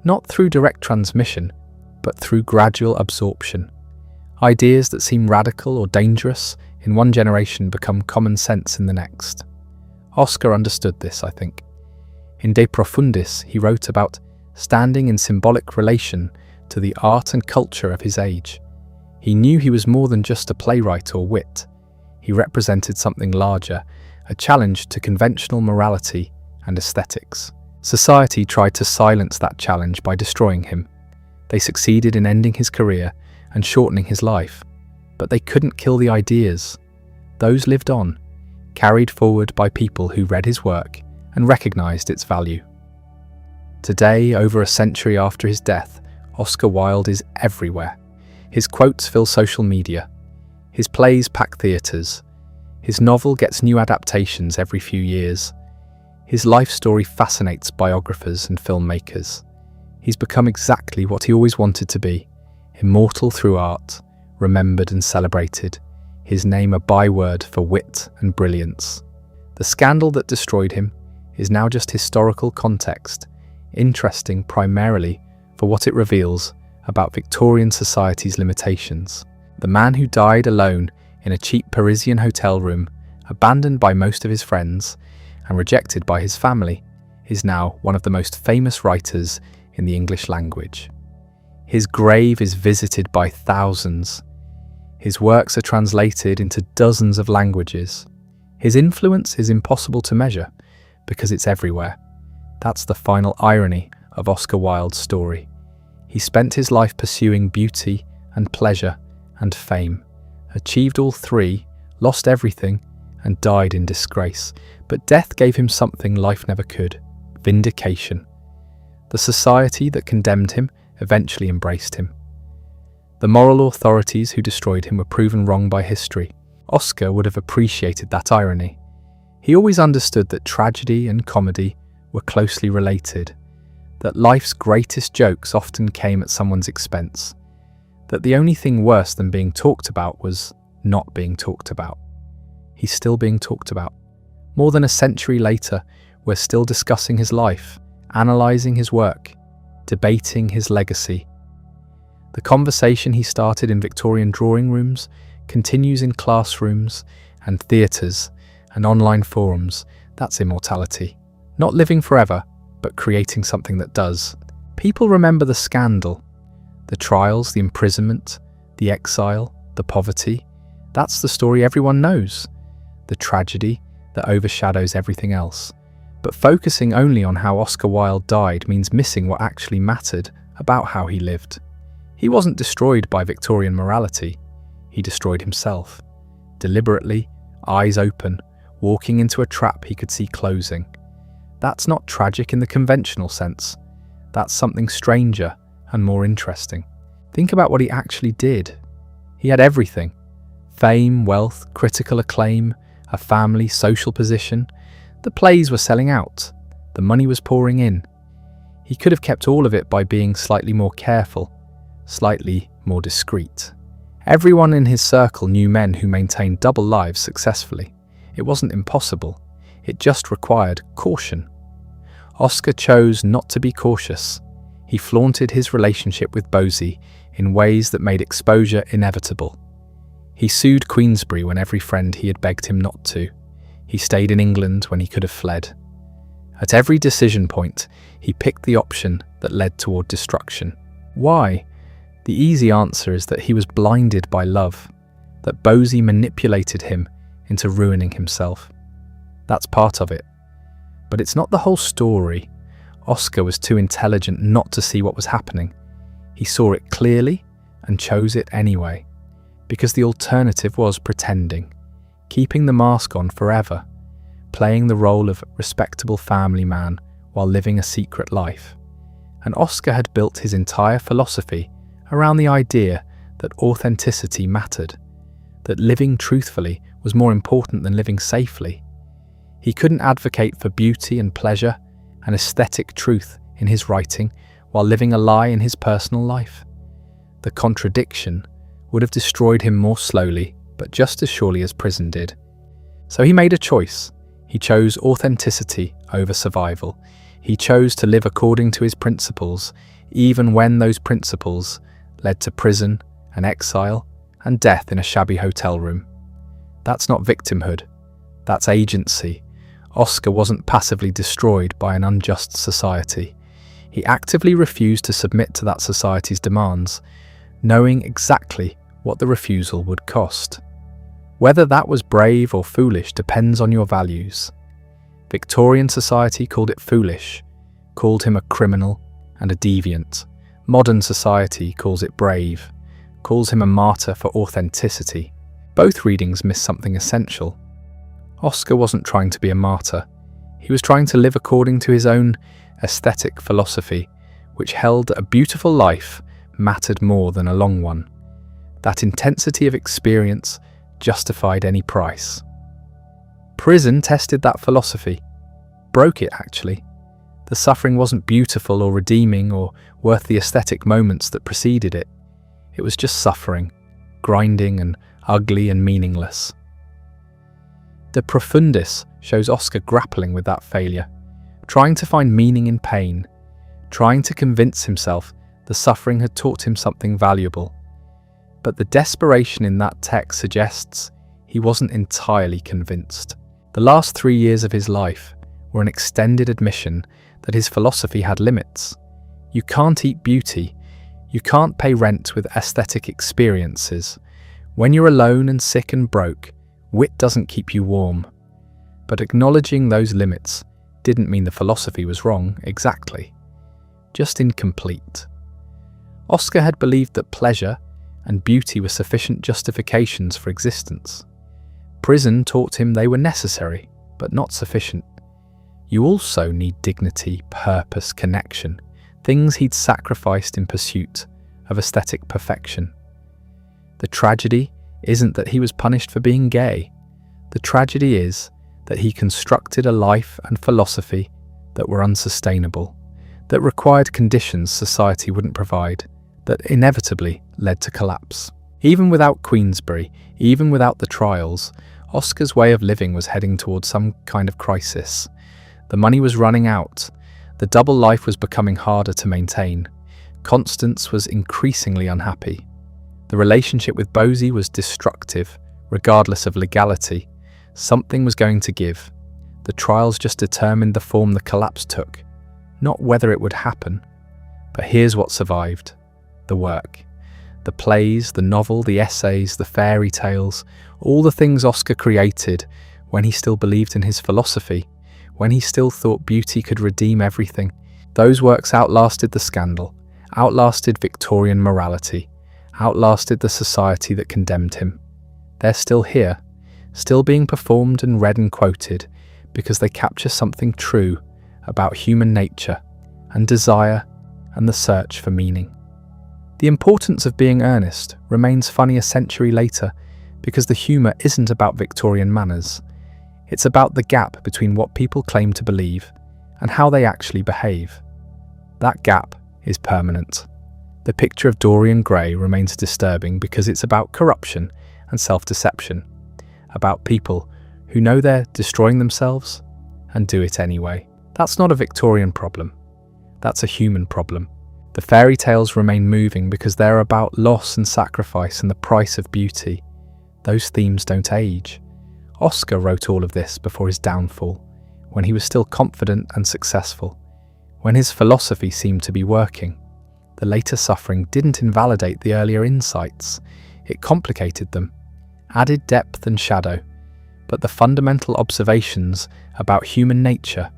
Not through direct transmission, but through gradual absorption. Ideas that seem radical or dangerous in one generation become common sense in the next. Oscar understood this, I think. In De Profundis, he wrote about standing in symbolic relation to the art and culture of his age. He knew he was more than just a playwright or wit. He represented something larger, a challenge to conventional morality and aesthetics. Society tried to silence that challenge by destroying him. They succeeded in ending his career and shortening his life, but they couldn't kill the ideas. Those lived on, carried forward by people who read his work and recognized its value. Today, over a century after his death, Oscar Wilde is everywhere. His quotes fill social media. His plays pack theatres. His novel gets new adaptations every few years. His life story fascinates biographers and filmmakers. He's become exactly what he always wanted to be, immortal through art, remembered and celebrated, his name a byword for wit and brilliance. The scandal that destroyed him is now just historical context, interesting primarily for what it reveals about Victorian society's limitations. The man who died alone in a cheap Parisian hotel room, abandoned by most of his friends and rejected by his family, is now one of the most famous writers in the English language. His grave is visited by thousands. His works are translated into dozens of languages. His influence is impossible to measure because it's everywhere. That's the final irony of Oscar Wilde's story. He spent his life pursuing beauty and pleasure and fame, achieved all three, lost everything, and died in disgrace. But death gave him something life never could: vindication. The society that condemned him eventually embraced him. The moral authorities who destroyed him were proven wrong by history. Oscar would have appreciated that irony. He always understood that tragedy and comedy were closely related, that life's greatest jokes often came at someone's expense, that the only thing worse than being talked about was not being talked about. He's still being talked about. More than a century later, we're still discussing his life, analysing his work, debating his legacy. The conversation he started in Victorian drawing rooms continues in classrooms and theatres and online forums. That's immortality. Not living forever, but creating something that does. People remember the scandal, the trials, the imprisonment, the exile, the poverty. That's the story everyone knows. The tragedy that overshadows everything else. But focusing only on how Oscar Wilde died means missing what actually mattered about how he lived. He wasn't destroyed by Victorian morality. He destroyed himself. Deliberately, eyes open, walking into a trap he could see closing. That's not tragic in the conventional sense. That's something stranger and more interesting. Think about what he actually did. He had everything: fame, wealth, critical acclaim, a family, social position. The plays were selling out. The money was pouring in. He could have kept all of it by being slightly more careful, slightly more discreet. Everyone in his circle knew men who maintained double lives successfully. It wasn't impossible. It just required caution. Oscar chose not to be cautious. He flaunted his relationship with Bosie in ways that made exposure inevitable. He sued Queensberry when every friend he had begged him not to. He stayed in England when he could have fled. At every decision point, he picked the option that led toward destruction. Why? The easy answer is that he was blinded by love, that Bosie manipulated him into ruining himself. That's part of it. But it's not the whole story. Oscar was too intelligent not to see what was happening. He saw it clearly and chose it anyway, because the alternative was pretending, keeping the mask on forever, playing the role of respectable family man while living a secret life. And Oscar had built his entire philosophy around the idea that authenticity mattered, that living truthfully was more important than living safely. He couldn't advocate for beauty and pleasure and aesthetic truth in his writing while living a lie in his personal life. The contradiction would have destroyed him more slowly, but just as surely as prison did. So he made a choice. He chose authenticity over survival. He chose to live according to his principles, even when those principles led to prison and exile and death in a shabby hotel room. That's not victimhood. That's agency. Oscar wasn't passively destroyed by an unjust society. He actively refused to submit to that society's demands, knowing exactly what the refusal would cost. Whether that was brave or foolish depends on your values. Victorian society called it foolish, called him a criminal and a deviant. Modern society calls it brave, calls him a martyr for authenticity. Both readings miss something essential. Oscar wasn't trying to be a martyr. He was trying to live according to his own aesthetic philosophy, which held that a beautiful life mattered more than a long one. That intensity of experience justified any price. Prison tested that philosophy, broke it actually. The suffering wasn't beautiful or redeeming or worth the aesthetic moments that preceded it. It was just suffering, grinding and ugly and meaningless. De Profundis shows Oscar grappling with that failure, trying to find meaning in pain, trying to convince himself the suffering had taught him something valuable. But the desperation in that text suggests he wasn't entirely convinced. The last 3 years of his life were an extended admission that his philosophy had limits. You can't eat beauty. You can't pay rent with aesthetic experiences. When you're alone and sick and broke, wit doesn't keep you warm. But acknowledging those limits didn't mean the philosophy was wrong exactly, just incomplete. Oscar had believed that pleasure and beauty were sufficient justifications for existence. Prison taught him they were necessary, but not sufficient. You also need dignity, purpose, connection, things he'd sacrificed in pursuit of aesthetic perfection. The tragedy isn't that he was punished for being gay. The tragedy is that he constructed a life and philosophy that were unsustainable, that required conditions society wouldn't provide, that inevitably led to collapse. Even without Queensberry, even without the trials, Oscar's way of living was heading towards some kind of crisis. The money was running out. The double life was becoming harder to maintain. Constance was increasingly unhappy. The relationship with Bosie was destructive, regardless of legality. Something was going to give. The trials just determined the form the collapse took, not whether it would happen. But here's what survived. The work. The plays, the novel, the essays, the fairy tales, all the things Oscar created when he still believed in his philosophy, when he still thought beauty could redeem everything. Those works outlasted the scandal, outlasted Victorian morality, outlasted the society that condemned him. They're still here, still being performed and read and quoted, because they capture something true about human nature and desire and the search for meaning. The importance of being earnest remains funny a century later because the humour isn't about Victorian manners. It's about the gap between what people claim to believe and how they actually behave. That gap is permanent. The Picture of Dorian Gray remains disturbing because it's about corruption and self-deception, about people who know they're destroying themselves and do it anyway. That's not a Victorian problem. That's a human problem. The fairy tales remain moving because they're about loss and sacrifice and the price of beauty. Those themes don't age. Oscar wrote all of this before his downfall, when he was still confident and successful, when his philosophy seemed to be working. The later suffering didn't invalidate the earlier insights. It complicated them, added depth and shadow, but the fundamental observations about human nature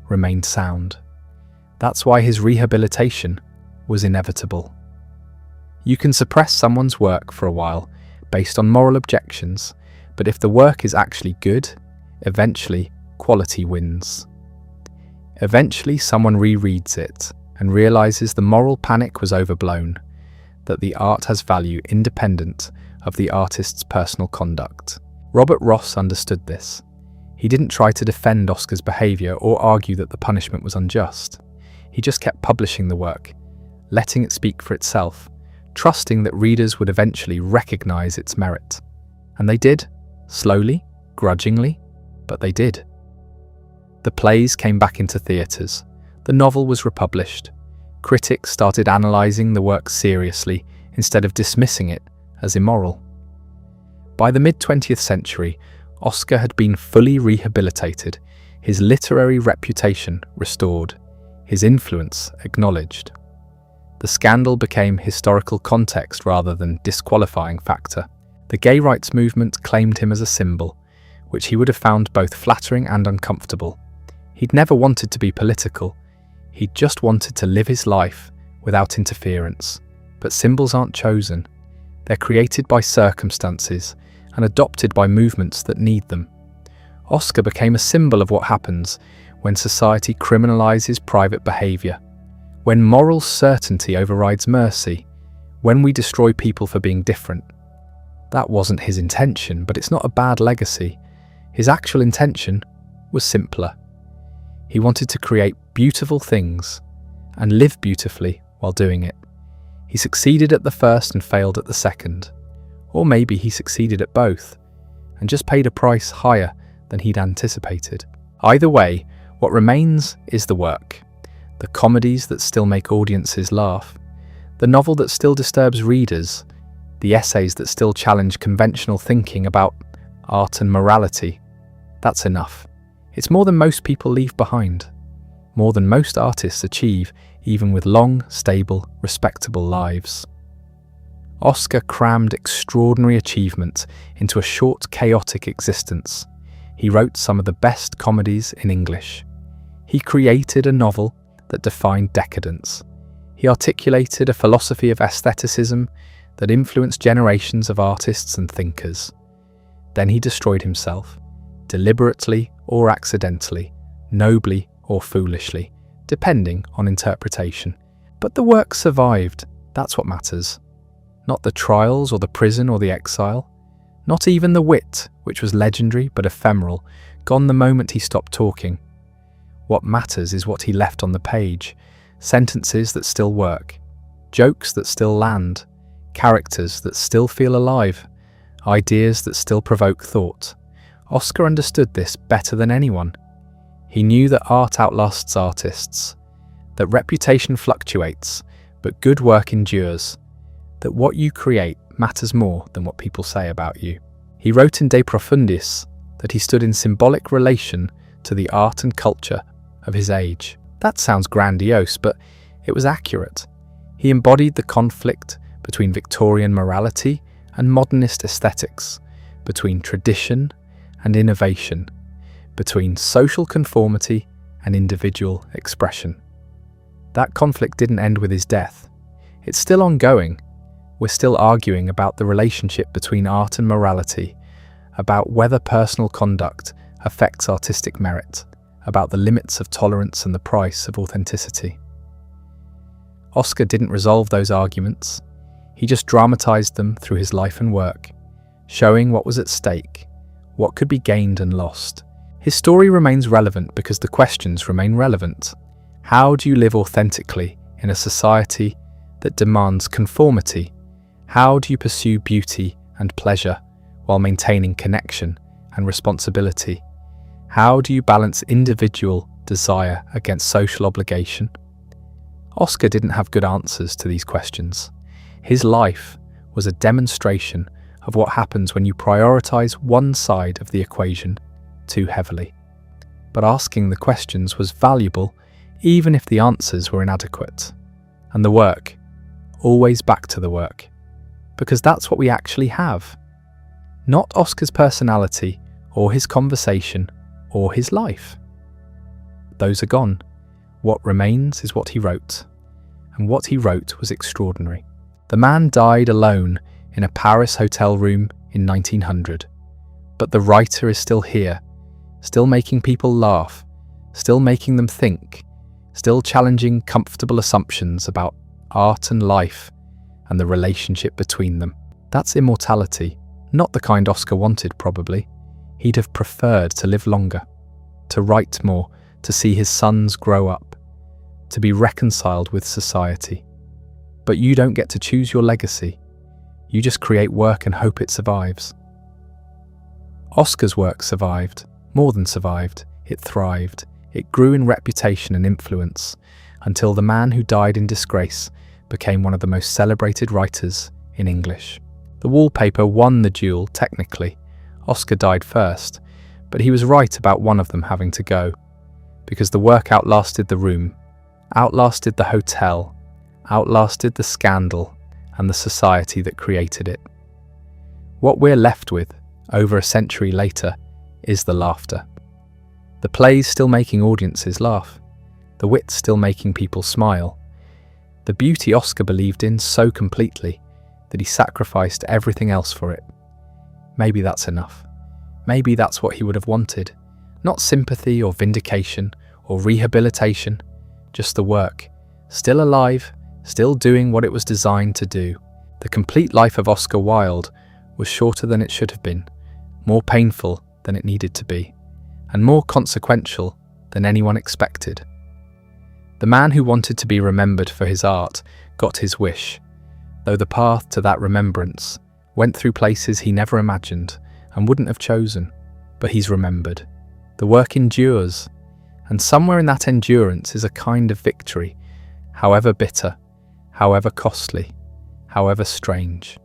remained sound. That's why his rehabilitation was inevitable. You can suppress someone's work for a while based on moral objections, but if the work is actually good, eventually quality wins. Eventually someone rereads it and realizes the moral panic was overblown, that the art has value independent of the artist's personal conduct. Robert Ross understood this. He didn't try to defend Oscar's behaviour or argue that the punishment was unjust. He just kept publishing the work, letting it speak for itself, trusting that readers would eventually recognise its merit. And they did, slowly, grudgingly, but they did. The plays came back into theatres. The novel was republished. Critics started analysing the work seriously instead of dismissing it as immoral. By the mid-20th century, Oscar had been fully rehabilitated, his literary reputation restored, his influence acknowledged. The scandal became historical context rather than disqualifying factor. The gay rights movement claimed him as a symbol, which he would have found both flattering and uncomfortable. He'd never wanted to be political. He'd just wanted to live his life without interference. But symbols aren't chosen. They're created by circumstances and adopted by movements that need them. Oscar became a symbol of what happens when society criminalizes private behavior, when moral certainty overrides mercy, when we destroy people for being different. That wasn't his intention, but it's not a bad legacy. His actual intention was simpler. He wanted to create beautiful things and live beautifully while doing it. He succeeded at the first and failed at the second. Or maybe he succeeded at both and just paid a price higher than he'd anticipated. Either way, what remains is the work. The comedies that still make audiences laugh, the novel that still disturbs readers, the essays that still challenge conventional thinking about art and morality. That's enough. It's more than most people leave behind, more than most artists achieve, even with long, stable, respectable lives. Oscar crammed extraordinary achievement into a short, chaotic existence. He wrote some of the best comedies in English. He created a novel that defined decadence. He articulated a philosophy of aestheticism that influenced generations of artists and thinkers. Then he destroyed himself, deliberately or accidentally, nobly or foolishly, depending on interpretation. But the work survived. That's what matters. Not the trials or the prison or the exile. Not even the wit, which was legendary but ephemeral, gone the moment he stopped talking. What matters is what he left on the page. Sentences that still work. Jokes that still land. Characters that still feel alive. Ideas that still provoke thought. Oscar understood this better than anyone. He knew that art outlasts artists, that reputation fluctuates, but good work endures, that what you create matters more than what people say about you. He wrote in De Profundis that he stood in symbolic relation to the art and culture of his age. That sounds grandiose, but it was accurate. He embodied the conflict between Victorian morality and modernist aesthetics, between tradition and innovation, between social conformity and individual expression. That conflict didn't end with his death. It's still ongoing. We're still arguing about the relationship between art and morality, about whether personal conduct affects artistic merit, about the limits of tolerance and the price of authenticity. Oscar didn't resolve those arguments. He just dramatized them through his life and work, showing what was at stake, what could be gained and lost. His story remains relevant because the questions remain relevant. How do you live authentically in a society that demands conformity? How do you pursue beauty and pleasure while maintaining connection and responsibility? How do you balance individual desire against social obligation? Oscar didn't have good answers to these questions. His life was a demonstration of what happens when you prioritize one side of the equation too heavily. But asking the questions was valuable even if the answers were inadequate. And the work, always back to the work, because that's what we actually have. Not Oscar's personality or his conversation or his life. Those are gone. What remains is what he wrote. And what he wrote was extraordinary. The man died alone in a Paris hotel room in 1900. But the writer is still here, still making people laugh, still making them think, still challenging comfortable assumptions about art and life and the relationship between them. That's immortality, not the kind Oscar wanted probably. He'd have preferred to live longer, to write more, to see his sons grow up, to be reconciled with society. But you don't get to choose your legacy. You just create work and hope it survives. Oscar's work survived, more than survived, it thrived. It grew in reputation and influence, until the man who died in disgrace became one of the most celebrated writers in English. The wallpaper won the duel, technically. Oscar died first, but he was right about one of them having to go, because the work outlasted the room, outlasted the hotel, outlasted the scandal and the society that created it. What we're left with, over a century later, is the laughter. The play's still making audiences laugh, the wit's still making people smile. The beauty Oscar believed in so completely that he sacrificed everything else for it. Maybe that's enough. Maybe that's what he would have wanted. Not sympathy or vindication or rehabilitation, just the work, still alive, still doing what it was designed to do. The complete life of Oscar Wilde was shorter than it should have been, more painful than it needed to be, and more consequential than anyone expected. The man who wanted to be remembered for his art got his wish, though the path to that remembrance went through places he never imagined and wouldn't have chosen. But he's remembered. The work endures, and somewhere in that endurance is a kind of victory, however bitter, however costly, however strange.